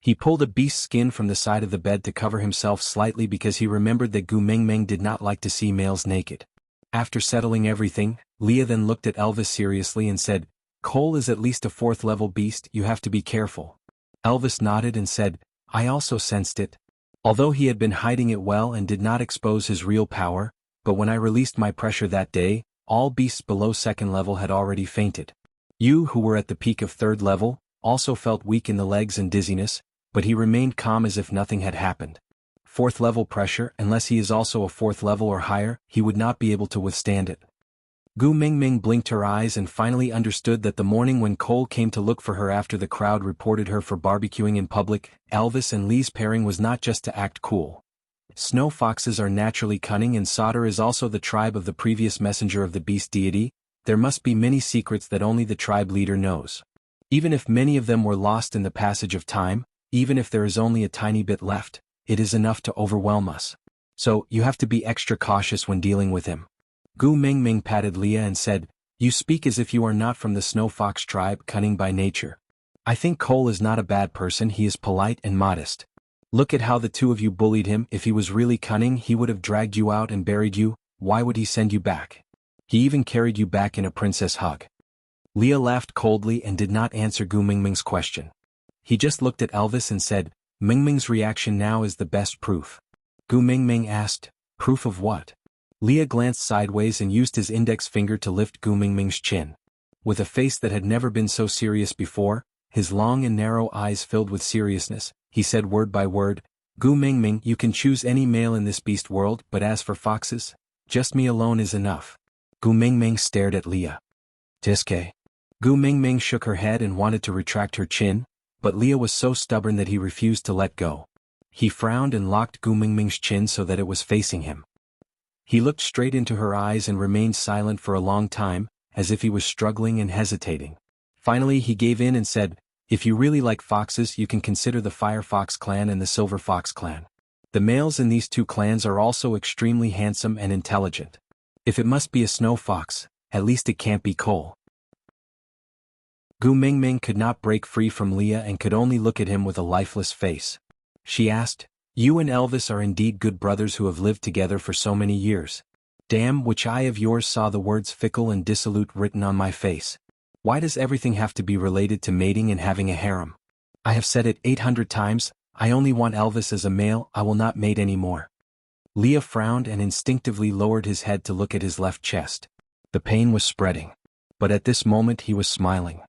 He pulled a beast skin from the side of the bed to cover himself slightly because he remembered that Gu Mingming did not like to see males naked. After settling everything, Leah then looked at Elvis seriously and said, "Cole is at least a 4th level beast, you have to be careful." Elvis nodded and said, "I also sensed it. Although he had been hiding it well and did not expose his real power, but when I released my pressure that day, all beasts below 2nd level had already fainted. You, who were at the peak of 3rd level, also felt weak in the legs and dizziness, but he remained calm as if nothing had happened. 4th level pressure, unless he is also a 4th level or higher, he would not be able to withstand it." Gu Mingming blinked her eyes and finally understood that the morning when Cole came to look for her after the crowd reported her for barbecuing in public, Elvis and Lee's pairing was not just to act cool. Snow foxes are naturally cunning and Sauter is also the tribe of the previous messenger of the beast deity. There must be many secrets that only the tribe leader knows. Even if many of them were lost in the passage of time, even if there is only a tiny bit left, it is enough to overwhelm us. So, you have to be extra cautious when dealing with him. Gu Mingming patted Leah and said, "You speak as if you are not from the Snow Fox tribe, cunning by nature. I think Cole is not a bad person, he is polite and modest. Look at how the two of you bullied him. If he was really cunning he would have dragged you out and buried you. Why would he send you back? He even carried you back in a princess hug." Leah laughed coldly and did not answer Gu Mingming's question. He just looked at Elvis and said, Mingming's reaction now is the best proof. Gu Mingming asked, proof of what? Leah glanced sideways and used his index finger to lift Gu Mingming's chin. With a face that had never been so serious before, his long and narrow eyes filled with seriousness, he said word by word, Gu Mingming, you can choose any male in this beast world, but as for foxes, just me alone is enough. Gu Mingming stared at Leah. Tiske. Gu Mingming shook her head and wanted to retract her chin, but Leah was so stubborn that he refused to let go. He frowned and locked Gu Mingming's chin so that it was facing him. He looked straight into her eyes and remained silent for a long time, as if he was struggling and hesitating. Finally he gave in and said, if you really like foxes you can consider the Fire Fox clan and the Silver Fox clan. The males in these two clans are also extremely handsome and intelligent. If it must be a snow fox, at least it can't be Cole. Gu Mingming could not break free from Leah and could only look at him with a lifeless face. She asked, you and Elvis are indeed good brothers who have lived together for so many years. Damn, which eye of yours saw the words fickle and dissolute written on my face? Why does everything have to be related to mating and having a harem? I have said it 800 times, I only want Elvis as a male, I will not mate anymore. Leah frowned and instinctively lowered his head to look at his left chest. The pain was spreading. But at this moment he was smiling.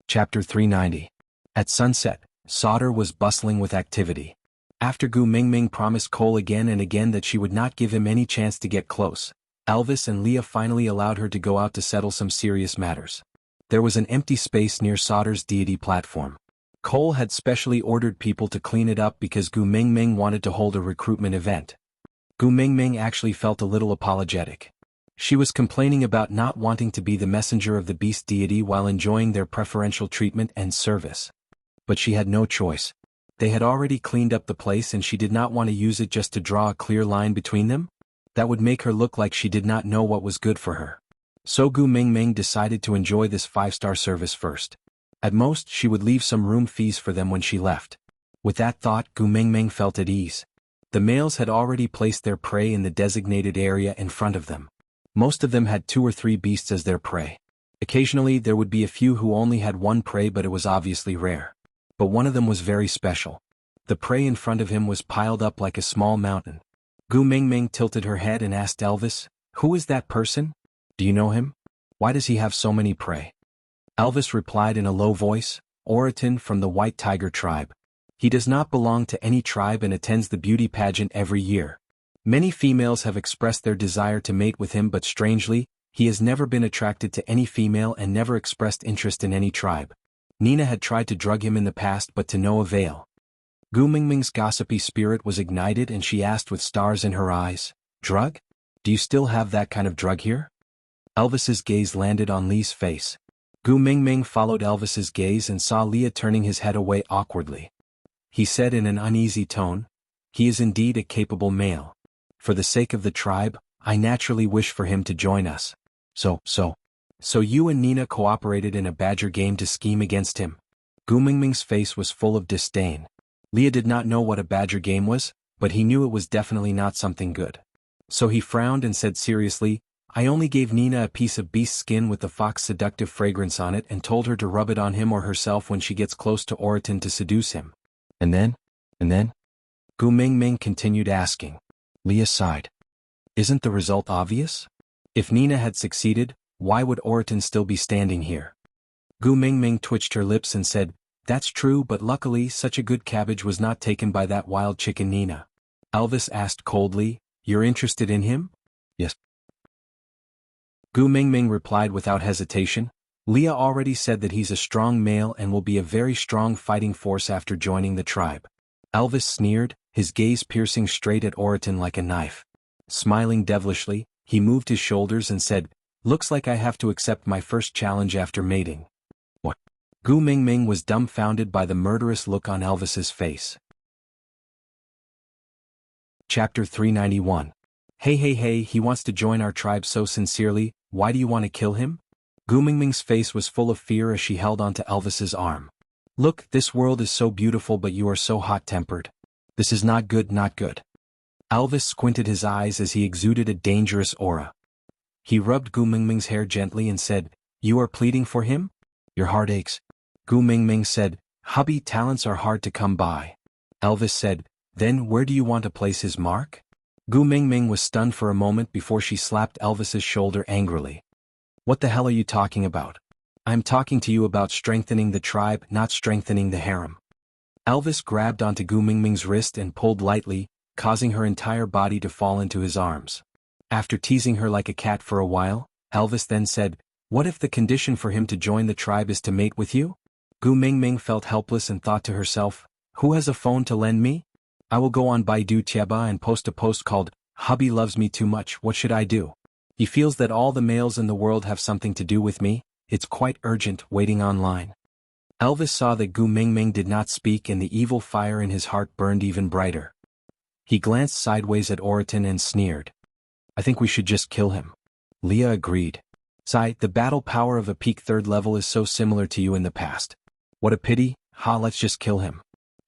Chapter 390. At sunset, Sauter was bustling with activity. After Gu Mingming promised Cole again and again that she would not give him any chance to get close, Elvis and Leah finally allowed her to go out to settle some serious matters. There was an empty space near Sauter's deity platform. Cole had specially ordered people to clean it up because Gu Mingming wanted to hold a recruitment event. Gu Mingming actually felt a little apologetic. She was complaining about not wanting to be the messenger of the beast deity while enjoying their preferential treatment and service. But she had no choice. They had already cleaned up the place and she did not want to use it just to draw a clear line between them. That would make her look like she did not know what was good for her. So Gu Mingming decided to enjoy this 5-star service first. At most, she would leave some room fees for them when she left. With that thought, Gu Mingming felt at ease. The males had already placed their prey in the designated area in front of them. Most of them had 2 or 3 beasts as their prey. Occasionally there would be a few who only had one prey, but it was obviously rare. But one of them was very special. The prey in front of him was piled up like a small mountain. Gu Mingming tilted her head and asked Elvis, who is that person? Do you know him? Why does he have so many prey? Elvis replied in a low voice, Oriton from the White Tiger tribe. He does not belong to any tribe and attends the beauty pageant every year. Many females have expressed their desire to mate with him, but strangely, he has never been attracted to any female and never expressed interest in any tribe. Nina had tried to drug him in the past but to no avail. Gu Mingming's gossipy spirit was ignited and she asked with stars in her eyes, drug? Do you still have that kind of drug here? Elvis's gaze landed on Lee's face. Gu Mingming followed Elvis's gaze and saw Leah turning his head away awkwardly. He said in an uneasy tone, he is indeed a capable male. For the sake of the tribe, I naturally wish for him to join us. So you and Nina cooperated in a badger game to scheme against him? Gu Mingming's face was full of disdain. Leah did not know what a badger game was, but he knew it was definitely not something good. So he frowned and said seriously, I only gave Nina a piece of beast skin with the fox seductive fragrance on it and told her to rub it on him or herself when she gets close to Oriton to seduce him. And then? Gu Mingming continued asking. Leah sighed. Isn't the result obvious? If Nina had succeeded, why would Oriton still be standing here? Gu Mingming twitched her lips and said, that's true, but luckily such a good cabbage was not taken by that wild chicken Nina. Elvis asked coldly, you're interested in him? Yes. Gu Mingming replied without hesitation, Leah already said that he's a strong male and will be a very strong fighting force after joining the tribe. Elvis sneered, his gaze piercing straight at Oriton like a knife. Smiling devilishly, he moved his shoulders and said, looks like I have to accept my first challenge after mating. What? Gu Mingming was dumbfounded by the murderous look on Elvis's face. Chapter 391. Hey, he wants to join our tribe so sincerely, why do you want to kill him? Gu Mingming's face was full of fear as she held onto Elvis's arm. Look, this world is so beautiful but you are so hot-tempered. This is not good. Elvis squinted his eyes as he exuded a dangerous aura. He rubbed Gu Mingming's hair gently and said, "You are pleading for him? Your heart aches." Gu Mingming said, "Hubby, talents are hard to come by." Elvis said, "Then where do you want to place his mark?" Gu Mingming was stunned for a moment before she slapped Elvis's shoulder angrily. "What the hell are you talking about? I'm talking to you about strengthening the tribe, not strengthening the harem." Elvis grabbed onto Gu Mingming's wrist and pulled lightly, causing her entire body to fall into his arms. After teasing her like a cat for a while, Elvis then said, "What if the condition for him to join the tribe is to mate with you?" Gu Mingming felt helpless and thought to herself, "Who has a phone to lend me? I will go on Baidu Tieba and post a post called, 'Hubby loves me too much, what should I do?' He feels that all the males in the world have something to do with me, it's quite urgent, waiting online." Elvis saw that Gu Mingming did not speak and the evil fire in his heart burned even brighter. He glanced sideways at Oriton and sneered. "I think we should just kill him." Leah agreed. "Sai, the battle power of a peak 3rd level is so similar to you in the past. What a pity, let's just kill him."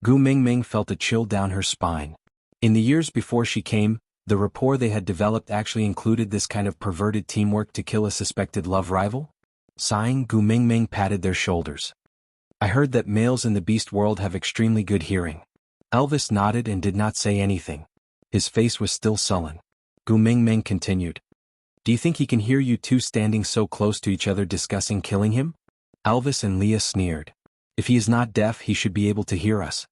Gu Mingming felt a chill down her spine. In the years before she came, the rapport they had developed actually included this kind of perverted teamwork to kill a suspected love rival. Sighing, Gu Mingming patted their shoulders. "I heard that males in the beast world have extremely good hearing." Elvis nodded and did not say anything. His face was still sullen. Gu Mingming continued. "Do you think he can hear you two standing so close to each other discussing killing him?" Elvis and Leah sneered. "If he is not deaf, he should be able to hear us."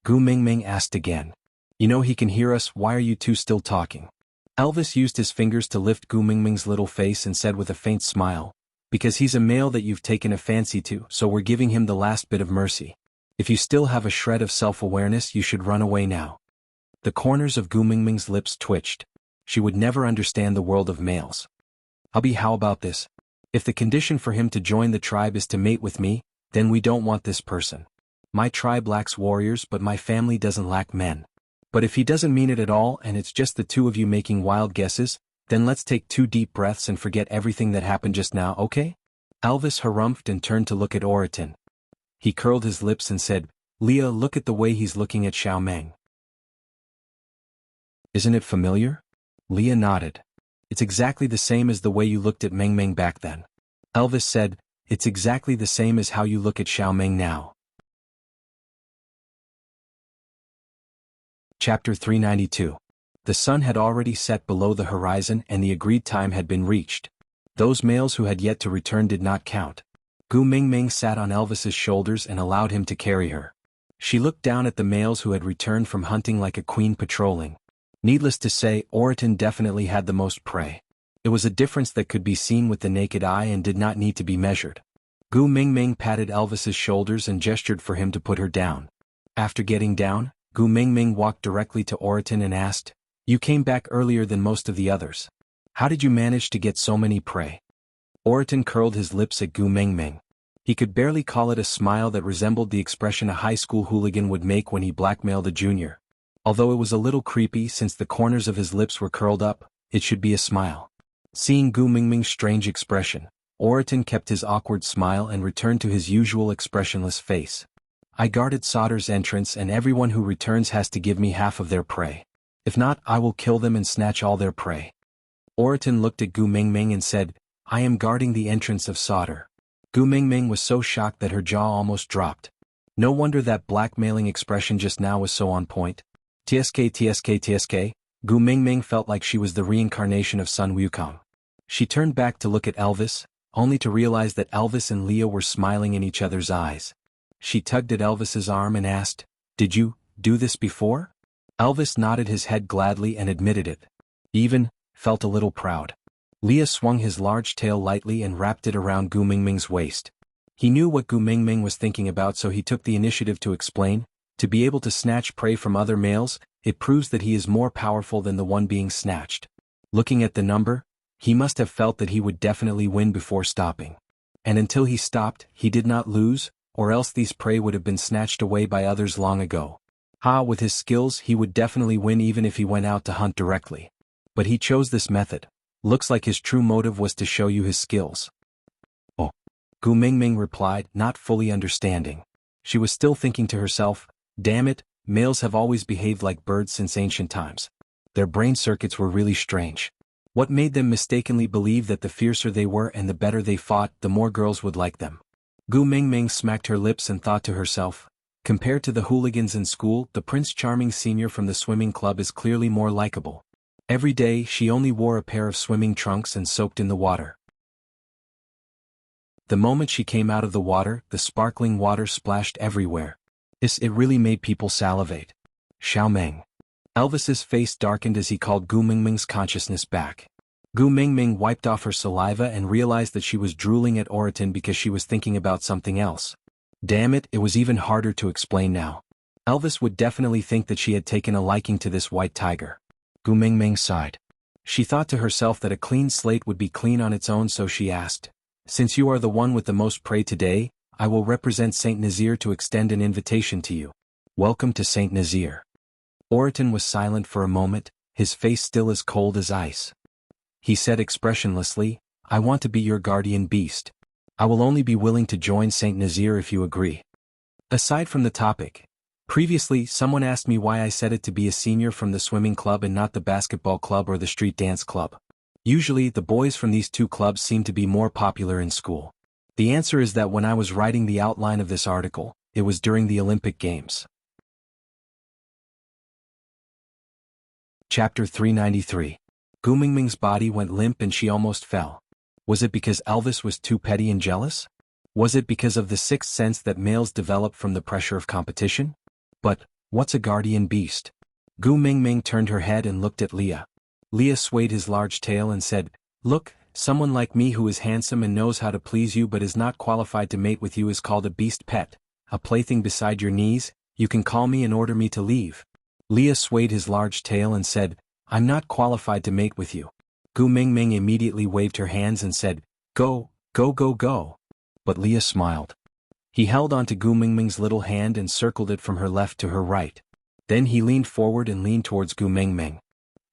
Gu Mingming asked again. "You know he can hear us, why are you two still talking?" Elvis used his fingers to lift Gu Mingming's little face and said with a faint smile, "Because he's a male that you've taken a fancy to, so we're giving him the last bit of mercy. If you still have a shred of self-awareness, you should run away now." The corners of Gu Mingming's lips twitched. She would never understand the world of males. "Hubby, how about this? If the condition for him to join the tribe is to mate with me, then we don't want this person. My tribe lacks warriors, but my family doesn't lack men. But if he doesn't mean it at all and it's just the two of you making wild guesses, then let's take 2 deep breaths and forget everything that happened just now, okay?" Elvis harumphed and turned to look at Oriton. He curled his lips and said, "Leah, look at the way he's looking at Xiao Meng. Isn't it familiar?" Leah nodded. "It's exactly the same as the way you looked at Meng Meng back then." Elvis said, "It's exactly the same as how you look at Xiao Meng now." Chapter 392. The sun had already set below the horizon and the agreed time had been reached. Those males who had yet to return did not count. Gu Mingming sat on Elvis's shoulders and allowed him to carry her. She looked down at the males who had returned from hunting like a queen patrolling. Needless to say, Oriton definitely had the most prey. It was a difference that could be seen with the naked eye and did not need to be measured. Gu Mingming patted Elvis's shoulders and gestured for him to put her down. After getting down, Gu Mingming walked directly to Oriton and asked, "You came back earlier than most of the others. How did you manage to get so many prey?" Oriton curled his lips at Gu Mingming. He could barely call it a smile that resembled the expression a high school hooligan would make when he blackmailed a junior. Although it was a little creepy since the corners of his lips were curled up, it should be a smile. Seeing Gu Mingming's strange expression, Oriton kept his awkward smile and returned to his usual expressionless face. "I guarded Sauter's entrance and everyone who returns has to give me half of their prey. If not, I will kill them and snatch all their prey." Oriton looked at Gu Mingming and said, "I am guarding the entrance of Sauter." Gu Mingming was so shocked that her jaw almost dropped. No wonder that blackmailing expression just now was so on point. TSK. Gu Mingming felt like she was the reincarnation of Sun Wukong. She turned back to look at Elvis, only to realize that Elvis and Leah were smiling in each other's eyes. She tugged at Elvis's arm and asked, "Did you do this before?" Elvis nodded his head gladly and admitted it. Even felt a little proud. Leah swung his large tail lightly and wrapped it around Gu Mingming's waist. He knew what Gu Mingming was thinking about, so he took the initiative to explain, "To be able to snatch prey from other males, it proves that he is more powerful than the one being snatched." Looking at the number, he must have felt that he would definitely win before stopping. And until he stopped, he did not lose, or else these prey would have been snatched away by others long ago. With his skills he would definitely win even if he went out to hunt directly. But he chose this method. Looks like his true motive was to show you his skills. "Oh," Gu Mingming replied, not fully understanding. She was still thinking to herself, "Damn it, males have always behaved like birds since ancient times. Their brain circuits were really strange." What made them mistakenly believe that the fiercer they were and the better they fought, the more girls would like them? Gu Mingming smacked her lips and thought to herself, compared to the hooligans in school, the Prince Charming Senior from the swimming club is clearly more likable. Every day she only wore a pair of swimming trunks and soaked in the water. The moment she came out of the water, the sparkling water splashed everywhere. It really made people salivate. Xiao Meng. Elvis's face darkened as he called Gu Mingming's consciousness back. Gu Mingming wiped off her saliva and realized that she was drooling at Oriton because she was thinking about something else. Damn it, it was even harder to explain now. Elvis would definitely think that she had taken a liking to this white tiger. Gu Mingming sighed. She thought to herself that a clean slate would be clean on its own, so she asked, "Since you are the one with the most prey today, I will represent Saint Nazir to extend an invitation to you. Welcome to Saint Nazir." Oriton was silent for a moment, his face still as cold as ice. He said expressionlessly, "I want to be your guardian beast. I will only be willing to join Saint Nazir if you agree." Aside from the topic, previously someone asked me why I said it to be a senior from the swimming club and not the basketball club or the street dance club. Usually the boys from these two clubs seem to be more popular in school. The answer is that when I was writing the outline of this article, it was during the Olympic Games. Chapter 393. Gu Mingming's body went limp and she almost fell. Was it because Elvis was too petty and jealous? Was it because of the sixth sense that males develop from the pressure of competition? But, what's a guardian beast? Gu Mingming turned her head and looked at Leah. Leah swayed his large tail and said, "Look, someone like me who is handsome and knows how to please you but is not qualified to mate with you is called a beast pet, a plaything beside your knees. You can call me and order me to leave." Leah swayed his large tail and said, "I'm not qualified to mate with you." Gu Mingming immediately waved her hands and said, "Go, go, go, go." But Leah smiled. He held onto Gu Mingming's little hand and circled it from her left to her right. Then he leaned forward and leaned towards Gu Mingming.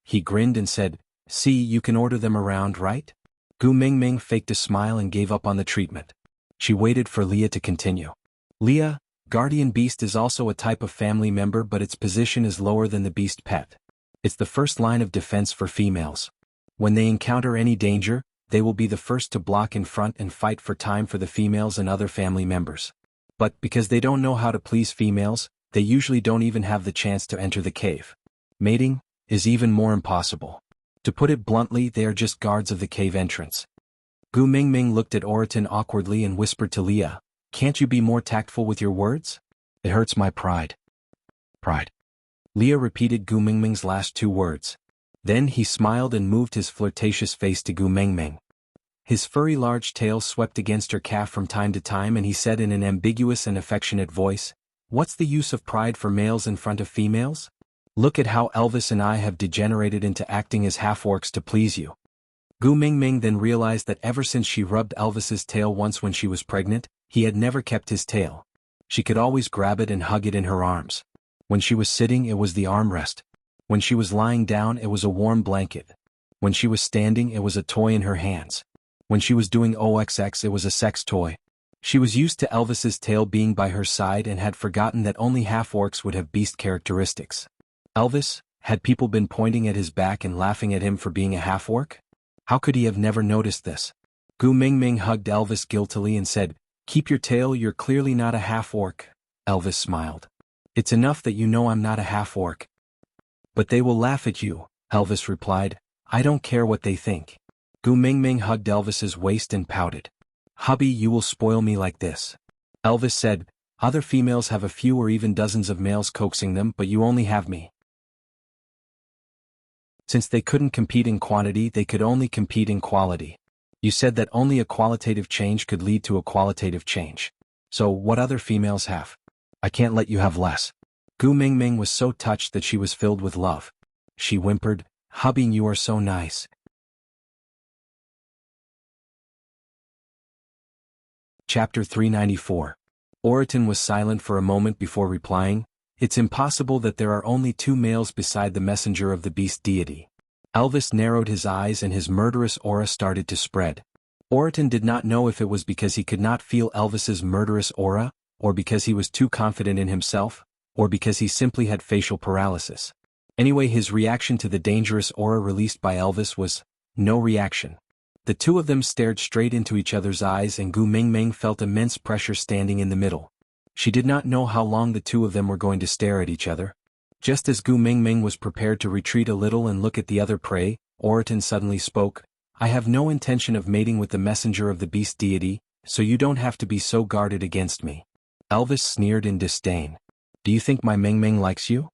He grinned and said, "See, you can order them around, right?" Gu Mingming faked a smile and gave up on the treatment. She waited for Leah to continue. "Leah, guardian beast is also a type of family member, but its position is lower than the beast pet. It's the first line of defense for females. When they encounter any danger, they will be the first to block in front and fight for time for the females and other family members. But because they don't know how to please females, they usually don't even have the chance to enter the cave. Mating is even more impossible. To put it bluntly, they are just guards of the cave entrance." Gu Mingming looked at Oriton awkwardly and whispered to Leah, "Can't you be more tactful with your words? It hurts my pride." Pride. Leah repeated Gu Mingming's last two words. Then he smiled and moved his flirtatious face to Gu Mingming. His furry large tail swept against her calf from time to time and he said in an ambiguous and affectionate voice, "What's the use of pride for males in front of females? Look at how Elvis and I have degenerated into acting as half-orcs to please you." Gu Mingming then realized that ever since she rubbed Elvis's tail once when she was pregnant, he had never kept his tail. She could always grab it and hug it in her arms. When she was sitting, it was the armrest. When she was lying down, it was a warm blanket. When she was standing, it was a toy in her hands. When she was doing OXX, it was a sex toy. She was used to Elvis's tail being by her side and had forgotten that only half-orcs would have beast characteristics. Elvis, had people been pointing at his back and laughing at him for being a half-orc? How could he have never noticed this? Gu Mingming hugged Elvis guiltily and said, "Keep your tail, you're clearly not a half-orc." Elvis smiled. "It's enough that you know I'm not a half-orc." "But they will laugh at you," Elvis replied. "I don't care what they think." Gu Mingming hugged Elvis's waist and pouted. "Hubby, you will spoil me like this." Elvis said, "Other females have a few or even dozens of males coaxing them, but you only have me." Since they couldn't compete in quantity, they could only compete in quality. You said that only a qualitative change could lead to a qualitative change. So what other females have? I can't let you have less. Gu Mingming was so touched that she was filled with love. She whimpered, "Hubby, you are so nice." Chapter 394. Oriton was silent for a moment before replying, "It's impossible that there are only two males beside the messenger of the beast deity." Elvis narrowed his eyes and his murderous aura started to spread. Oriton did not know if it was because he could not feel Elvis's murderous aura, or because he was too confident in himself, or because he simply had facial paralysis. Anyway, his reaction to the dangerous aura released by Elvis was, No reaction. The two of them stared straight into each other's eyes and Gu Mingming felt immense pressure standing in the middle. She did not know how long the two of them were going to stare at each other. Just as Gu Mingming was prepared to retreat a little and look at the other prey, Oriton suddenly spoke, "I have no intention of mating with the messenger of the beast deity, so you don't have to be so guarded against me." Elvis sneered in disdain. "Do you think my Mingming likes you?"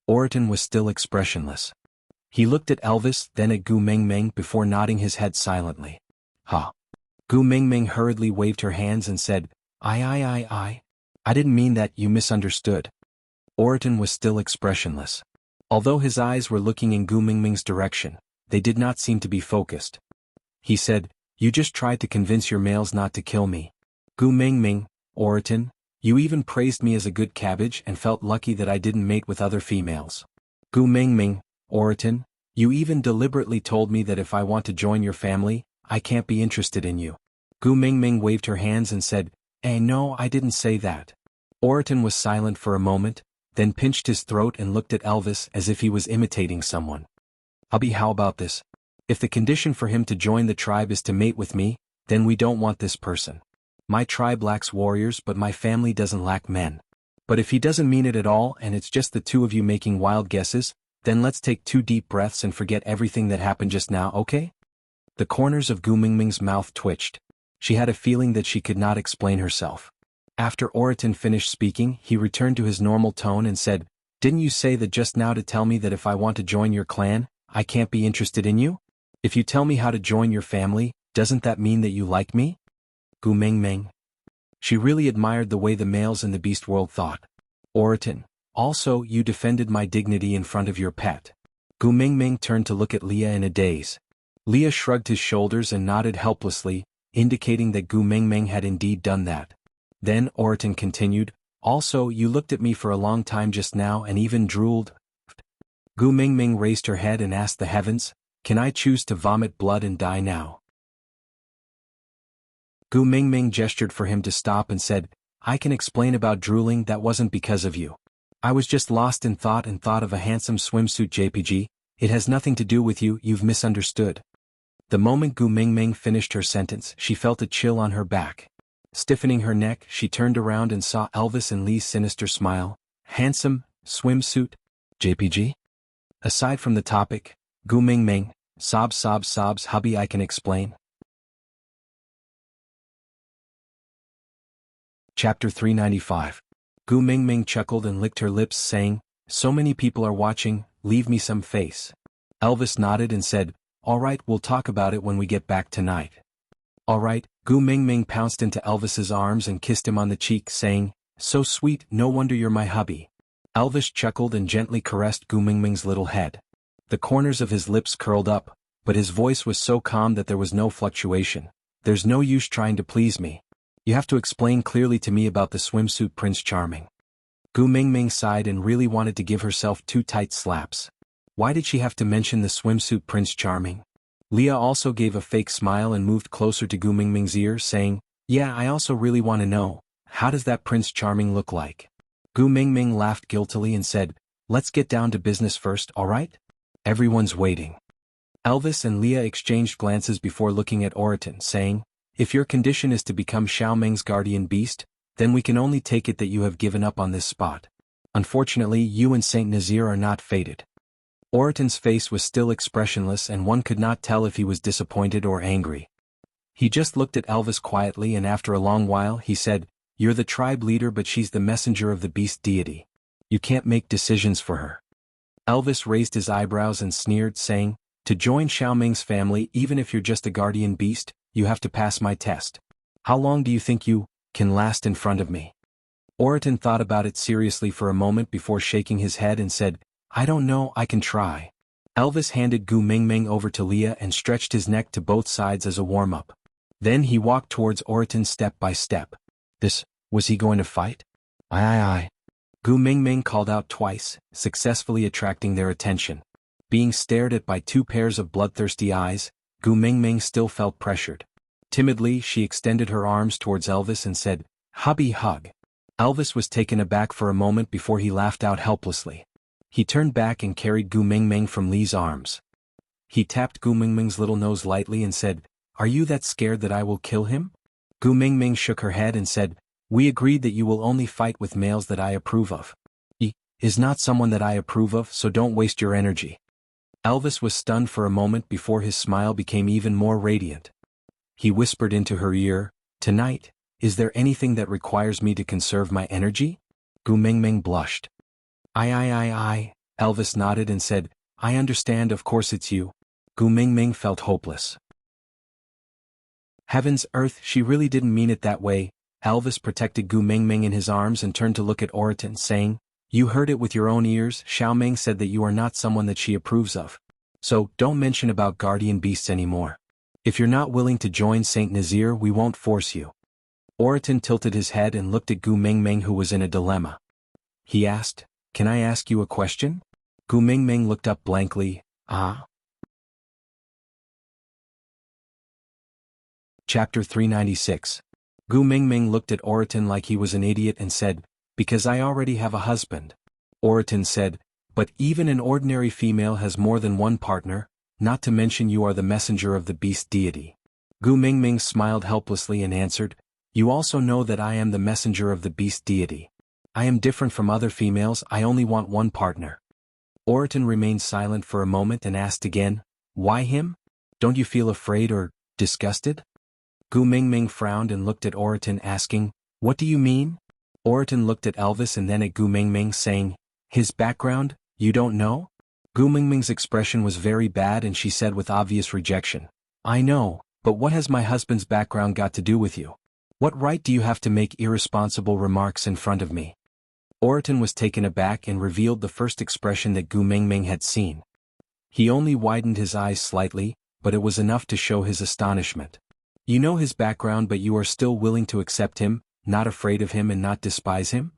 Oriton was still expressionless. He looked at Elvis, then at Gu Mingming before nodding his head silently. "Ha." Gu Mingming hurriedly waved her hands and said, I didn't mean that, you misunderstood." Oriton was still expressionless. Although his eyes were looking in Gu Mingming's direction, they did not seem to be focused. He said, "You just tried to convince your males not to kill me. Gu Mingming, Oriton, you even praised me as a good cabbage and felt lucky that I didn't mate with other females. Gu Mingming, Oriton, you even deliberately told me that if I want to join your family, I can't be interested in you." Gu Mingming waved her hands and said, No, I didn't say that." Oriton was silent for a moment, then pinched his throat and looked at Elvis as if he was imitating someone. "Hubby, how about this? If the condition for him to join the tribe is to mate with me, then we don't want this person. My tribe lacks warriors but my family doesn't lack men. But if he doesn't mean it at all and it's just the two of you making wild guesses, then let's take 2 deep breaths and forget everything that happened just now, okay?" The corners of Gu Mingming's mouth twitched. She had a feeling that she could not explain herself. After Oriton finished speaking, he returned to his normal tone and said, "Didn't you say that just now to tell me that if I want to join your clan, I can't be interested in you? If you tell me how to join your family, doesn't that mean that you like me?" Gu Mingming. She really admired the way the males in the beast world thought. Oriton, also you defended my dignity in front of your pet. Gu Mingming turned to look at Leah in a daze. Leah shrugged his shoulders and nodded helplessly, indicating that Gu Mingming had indeed done that. Then Oriton continued, "Also you looked at me for a long time just now and even drooled." Gu Mingming raised her head and asked the heavens, "Can I choose to vomit blood and die now?" Gu Mingming gestured for him to stop and said, "I can explain about drooling, that wasn't because of you. I was just lost in thought and thought of a handsome swimsuit JPG, it has nothing to do with you, you've misunderstood." The moment Gu Mingming finished her sentence, she felt a chill on her back. Stiffening her neck, she turned around and saw Elvis and Lee's sinister smile. "Handsome, swimsuit, JPG?" Aside from the topic, Gu Mingming, sobs, hubby, I can explain. Chapter 395. Gu Mingming chuckled and licked her lips, saying, "So many people are watching, leave me some face." Elvis nodded and said, "All right, we'll talk about it when we get back tonight." "All right." Gu Mingming pounced into Elvis's arms and kissed him on the cheek, saying, "So sweet, no wonder you're my hubby." Elvis chuckled and gently caressed Gu Mingming's little head. The corners of his lips curled up, but his voice was so calm that there was no fluctuation. "There's no use trying to please me. You have to explain clearly to me about the swimsuit Prince Charming." Gu Mingming sighed and really wanted to give herself 2 tight slaps. Why did she have to mention the swimsuit Prince Charming? Leah also gave a fake smile and moved closer to Gu Mingming's ear, saying, "Yeah, I also really want to know, how does that Prince Charming look like?" Gu Mingming laughed guiltily and said, "Let's get down to business first, alright? Everyone's waiting." Elvis and Leah exchanged glances before looking at Oriton, saying, "If your condition is to become Xiaoming's guardian beast, then we can only take it that you have given up on this spot. Unfortunately, you and Saint Nazir are not fated." Oriton's face was still expressionless and one could not tell if he was disappointed or angry. He just looked at Elvis quietly and after a long while he said, "You're the tribe leader but she's the messenger of the beast deity. You can't make decisions for her." Elvis raised his eyebrows and sneered, saying, "To join Xiaoming's family, even if you're just a guardian beast, you have to pass my test. How long do you think you can last in front of me?" Oriton thought about it seriously for a moment before shaking his head and said, "I don't know, I can try." Elvis handed Gu Mingming over to Leah and stretched his neck to both sides as a warm-up. Then he walked towards Oriton step by step. Was he going to fight? Aye. Gu Mingming called out twice, successfully attracting their attention. Being stared at by 2 pairs of bloodthirsty eyes, Gu Mingming still felt pressured. Timidly, she extended her arms towards Elvis and said, "Hubby, hug." Elvis was taken aback for a moment before he laughed out helplessly. He turned back and carried Gu Mingming from Lee's arms. He tapped Gu Mingming's little nose lightly and said, "Are you that scared that I will kill him?" Gu Mingming shook her head and said, "We agreed that you will only fight with males that I approve of. He is not someone that I approve of, so don't waste your energy." Elvis was stunned for a moment before his smile became even more radiant. He whispered into her ear, "Tonight, is there anything that requires me to conserve my energy?" Gu Mingming blushed. I. Elvis nodded and said, "I understand, of course it's you." Gu Mingming felt hopeless. Heavens earth, she really didn't mean it that way. Elvis protected Gu Mingming in his arms and turned to look at Oriton, saying, "You heard it with your own ears. Xiaoming said that you are not someone that she approves of. So, don't mention about guardian beasts anymore. If you're not willing to join Saint Nazir, we won't force you." Oriton tilted his head and looked at Gu Mingming, who was in a dilemma. He asked, "Can I ask you a question?" Gu Mingming looked up blankly. "Ah?" Chapter 396. Gu Mingming looked at Oriton like he was an idiot and said, "Because I already have a husband." Oriton said, "But even an ordinary female has more than one partner, not to mention you are the messenger of the beast deity." Gu Mingming smiled helplessly and answered, "You also know that I am the messenger of the beast deity. I am different from other females, I only want one partner." Oriton remained silent for a moment and asked again, "Why him? Don't you feel afraid or disgusted?" Gu Mingming frowned and looked at Oriton, asking, "What do you mean?" Oriton looked at Elvis and then at Gu Mingming, saying, "His background, you don't know?" Gu Mingming's expression was very bad and she said with obvious rejection, "I know, but what has my husband's background got to do with you? What right do you have to make irresponsible remarks in front of me?" Oriton was taken aback and revealed the first expression that Gu Mingming had seen. He only widened his eyes slightly, but it was enough to show his astonishment. "You know his background, but you are still willing to accept him, not afraid of him and not despise him?"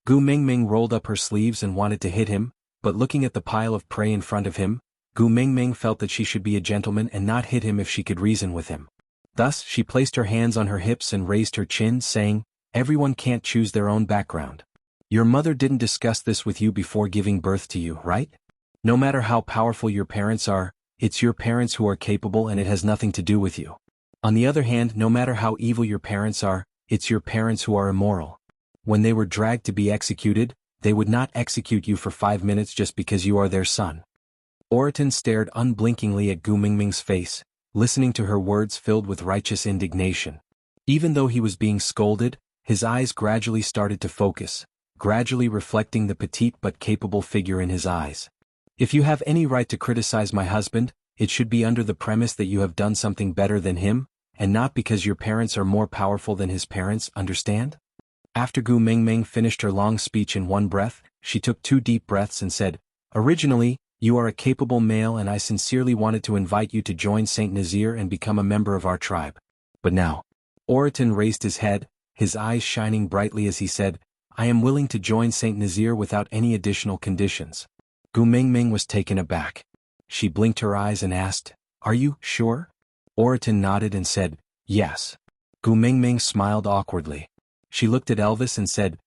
Gu Mingming rolled up her sleeves and wanted to hit him, but looking at the pile of prey in front of him, Gu Mingming felt that she should be a gentleman and not hit him if she could reason with him. Thus, she placed her hands on her hips and raised her chin, saying, "Everyone can't choose their own background. Your mother didn't discuss this with you before giving birth to you, right? No matter how powerful your parents are, it's your parents who are capable and it has nothing to do with you. On the other hand, no matter how evil your parents are, it's your parents who are immoral. When they were dragged to be executed, they would not execute you for 5 minutes just because you are their son." Oriton stared unblinkingly at Gu Mingming's face, listening to her words filled with righteous indignation. Even though he was being scolded, his eyes gradually started to focus, gradually reflecting the petite but capable figure in his eyes. "If you have any right to criticize my husband, it should be under the premise that you have done something better than him, and not because your parents are more powerful than his parents, understand?" After Gu Mingming finished her long speech in one breath, she took 2 deep breaths and said, "Originally, you are a capable male and I sincerely wanted to invite you to join Saint Nazir and become a member of our tribe. But now..." Oriton raised his head, his eyes shining brightly as he said, "I am willing to join Saint Nazir without any additional conditions." Gu Mingming was taken aback. She blinked her eyes and asked, "Are you sure?" Oriton nodded and said, "Yes." Gu Mingming smiled awkwardly. She looked at Elvis and said,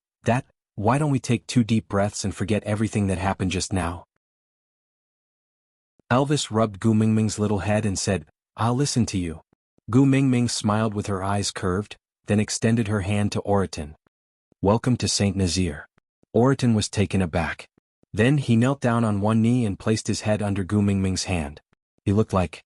Why don't we take 2 deep breaths and forget everything that happened just now?" Elvis rubbed Gu Mingming's little head and said, "I'll listen to you." Gu Mingming smiled with her eyes curved, then extended her hand to Oriton. "Welcome to Saint Nazir." Oriton was taken aback. Then he knelt down on one knee and placed his head under Gu Mingming's hand. He looked like,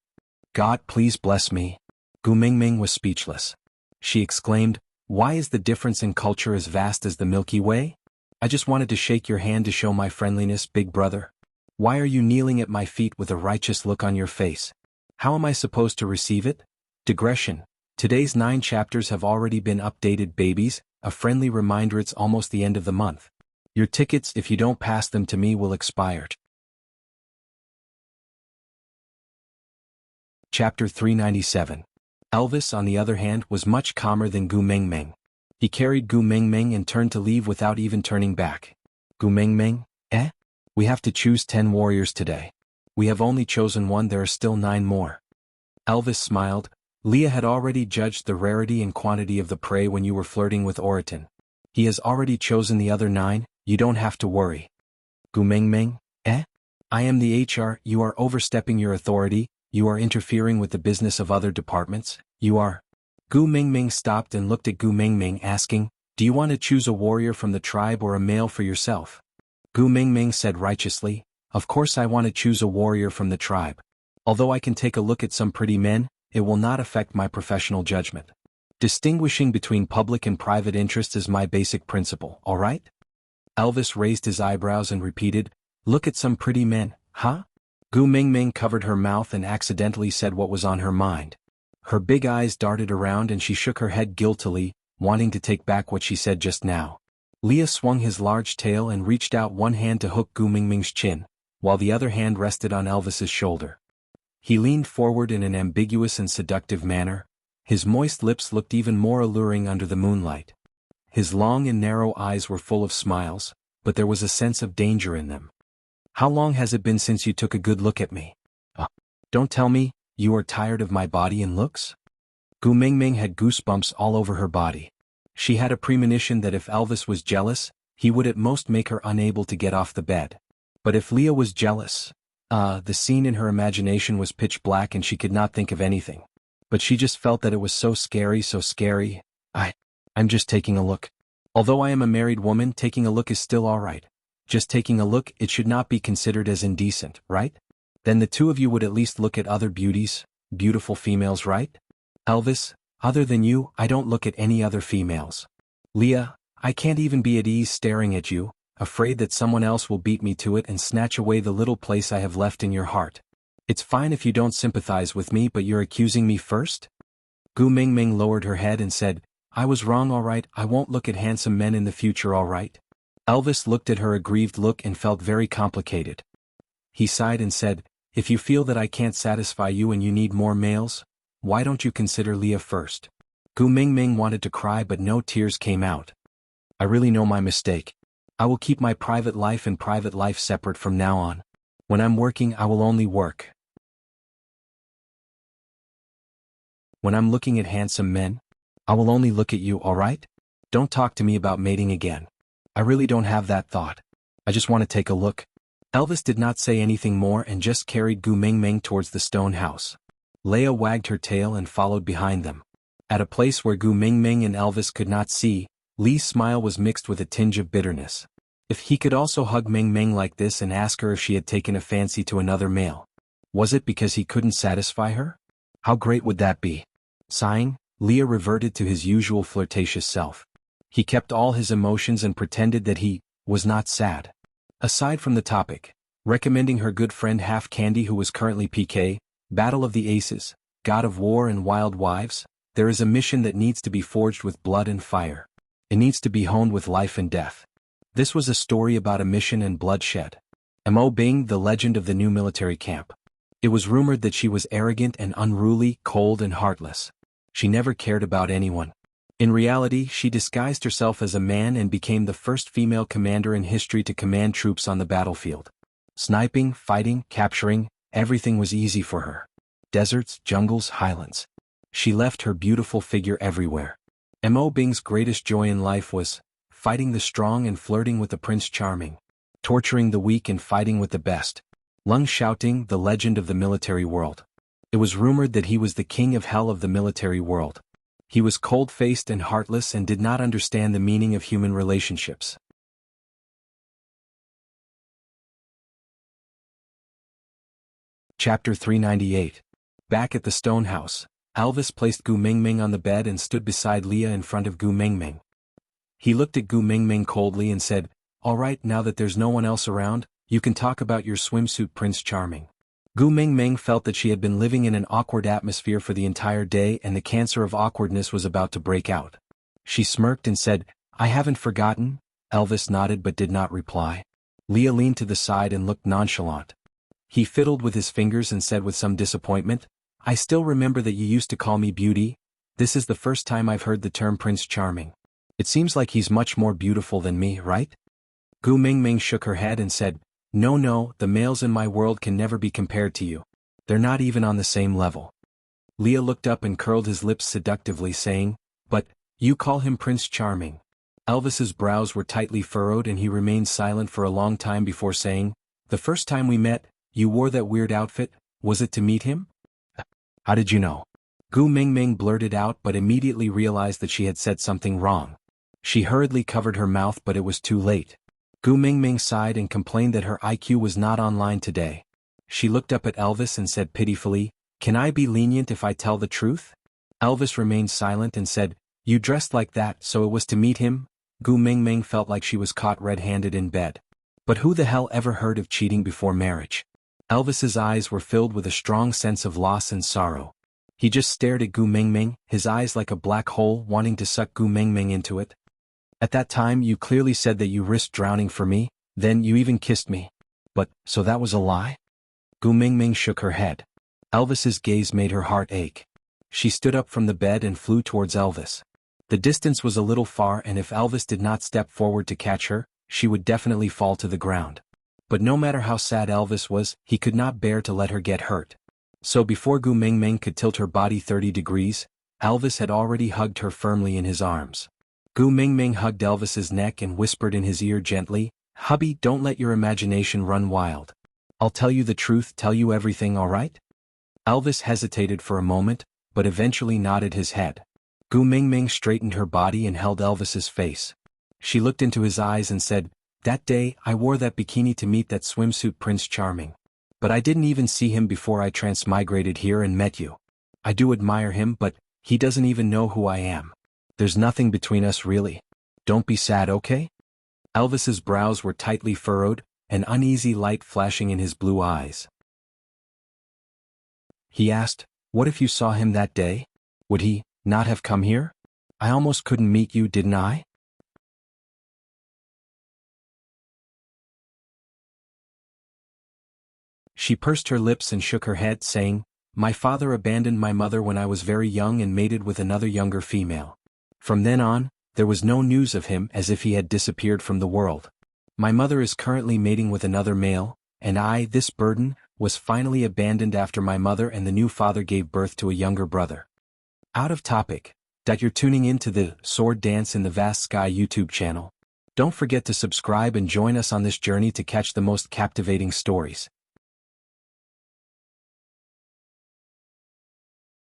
"God, please bless me." Gu Mingming was speechless. She exclaimed, "Why is the difference in culture as vast as the Milky Way? I just wanted to shake your hand to show my friendliness, big brother. Why are you kneeling at my feet with a righteous look on your face? How am I supposed to receive it?" Digression. Today's 9 chapters have already been updated, babies, a friendly reminder it's almost the end of the month. Your tickets, if you don't pass them to me, will expire. Chapter 397. Elvis, on the other hand, was much calmer than Gu Mingming. He carried Gu Mingming and turned to leave without even turning back. "Gu Mingming, we have to choose 10 warriors today. We have only chosen 1, there are still 9 more." Elvis smiled. "Leah had already judged the rarity and quantity of the prey when you were flirting with Oriton. He has already chosen the other 9, you don't have to worry." "Gu Mingming, I am the HR, you are overstepping your authority, you are interfering with the business of other departments, you are. Gu Mingming stopped and looked at Gu Mingming asking, do you want to choose a warrior from the tribe or a male for yourself? Gu Mingming said righteously, of course I want to choose a warrior from the tribe. Although I can take a look at some pretty men, it will not affect my professional judgment. Distinguishing between public and private interest is my basic principle, alright? Elvis raised his eyebrows and repeated, look at some pretty men, huh? Gu Mingming covered her mouth and accidentally said what was on her mind. Her big eyes darted around and she shook her head guiltily, wanting to take back what she said just now. Leah swung his large tail and reached out one hand to hook Gu Mingming's chin, while the other hand rested on Elvis's shoulder. He leaned forward in an ambiguous and seductive manner. His moist lips looked even more alluring under the moonlight. His long and narrow eyes were full of smiles, but there was a sense of danger in them. How long has it been since you took a good look at me? Don't tell me, you are tired of my body and looks? Gu Mingming had goosebumps all over her body. She had a premonition that if Elvis was jealous, he would at most make her unable to get off the bed. But if Leah was jealous, the scene in her imagination was pitch black and she could not think of anything. But she just felt that it was so scary, so scary. I'm just taking a look. Although I am a married woman, taking a look is still alright. Just taking a look, it should not be considered as indecent, right? Then the two of you would at least look at other beauties, beautiful females, right? Elvis, other than you, I don't look at any other females. Leah, I can't even be at ease staring at you, afraid that someone else will beat me to it and snatch away the little place I have left in your heart. It's fine if you don't sympathize with me, but you're accusing me first? Gu Mingming lowered her head and said, I was wrong, alright, I won't look at handsome men in the future, alright? Elvis looked at her aggrieved look and felt very complicated. He sighed and said, if you feel that I can't satisfy you and you need more males, why don't you consider Leah first? Gu Mingming wanted to cry but no tears came out. I really know my mistake. I will keep my private life and private life separate from now on. When I'm working, I will only work. When I'm looking at handsome men, I will only look at you, alright? Don't talk to me about mating again. I really don't have that thought. I just want to take a look. Elvis did not say anything more and just carried Gu Mingming towards the stone house. Leah wagged her tail and followed behind them. At a place where Gu Mingming and Elvis could not see, Lee's smile was mixed with a tinge of bitterness. If he could also hug Mingming like this and ask her if she had taken a fancy to another male. Was it because he couldn't satisfy her? How great would that be? Sighing, Leah reverted to his usual flirtatious self. He kept all his emotions and pretended that he was not sad. Aside from the topic, recommending her good friend Half Candy, who was currently PK, Battle of the Aces, God of War and Wild Wives, there is a mission that needs to be forged with blood and fire. It needs to be honed with life and death. This was a story about a mission and bloodshed. Mo Bing, the legend of the new military camp. It was rumored that she was arrogant and unruly, cold and heartless. She never cared about anyone. In reality, she disguised herself as a man and became the first female commander in history to command troops on the battlefield. Sniping, fighting, capturing, everything was easy for her. Deserts, jungles, highlands. She left her beautiful figure everywhere. Mo Bing's greatest joy in life was fighting the strong and flirting with the Prince Charming, torturing the weak and fighting with the best. Lung Xiaoting, the legend of the military world. It was rumored that he was the king of hell of the military world. He was cold-faced and heartless and did not understand the meaning of human relationships. Chapter 398. Back at the stone house, Elvis placed Gu Mingming on the bed and stood beside Leah in front of Gu Mingming. He looked at Gu Mingming coldly and said, all right, now that there's no one else around, you can talk about your swimsuit, Prince Charming. Gu Mingming felt that she had been living in an awkward atmosphere for the entire day and the cancer of awkwardness was about to break out. She smirked and said, I haven't forgotten. Elvis nodded but did not reply. Leah leaned to the side and looked nonchalant. He fiddled with his fingers and said with some disappointment, I still remember that you used to call me Beauty. This is the first time I've heard the term Prince Charming. It seems like he's much more beautiful than me, right? Gu Mingming shook her head and said, No, the males in my world can never be compared to you. They're not even on the same level. Leah looked up and curled his lips seductively saying, But, you call him Prince Charming. Elvis's brows were tightly furrowed and he remained silent for a long time before saying, The first time we met, you wore that weird outfit, was it to meet him? How did you know? Gu Mingming blurted out but immediately realized that she had said something wrong. She hurriedly covered her mouth but it was too late. Gu Mingming sighed and complained that her IQ was not online today. She looked up at Elvis and said pitifully, "Can I be lenient if I tell the truth?" Elvis remained silent and said, "You dressed like that so it was to meet him?" Gu Mingming felt like she was caught red-handed in bed. But who the hell ever heard of cheating before marriage? Elvis's eyes were filled with a strong sense of loss and sorrow. He just stared at Gu Mingming, his eyes like a black hole wanting to suck Gu Mingming into it. "At that time you clearly said that you risked drowning for me, then you even kissed me. But, so that was a lie?" Gu Mingming shook her head. Elvis's gaze made her heart ache. She stood up from the bed and flew towards Elvis. The distance was a little far and if Elvis did not step forward to catch her, she would definitely fall to the ground. But no matter how sad Elvis was, he could not bear to let her get hurt. So before Gu Mingming could tilt her body 30 degrees, Elvis had already hugged her firmly in his arms. Gu Mingming hugged Elvis's neck and whispered in his ear gently, "Hubby, don't let your imagination run wild. I'll tell you the truth, tell you everything, alright?" Elvis hesitated for a moment, but eventually nodded his head. Gu Mingming straightened her body and held Elvis's face. She looked into his eyes and said, "That day, I wore that bikini to meet that swimsuit Prince Charming. But I didn't even see him before I transmigrated here and met you. I do admire him but, he doesn't even know who I am. There's nothing between us really. Don't be sad, okay?" Elvis's brows were tightly furrowed, an uneasy light flashing in his blue eyes. He asked, "What if you saw him that day? Would he not have come here? I almost couldn't meet you, didn't I?" She pursed her lips and shook her head, saying, "My father abandoned my mother when I was very young and mated with another younger female. From then on, there was no news of him as if he had disappeared from the world. My mother is currently mating with another male, and I, this burden, was finally abandoned after my mother and the new father gave birth to a younger brother." Out of topic. That you're tuning in to the Sword Dance in the Vast Sky YouTube channel. Don't forget to subscribe and join us on this journey to catch the most captivating stories.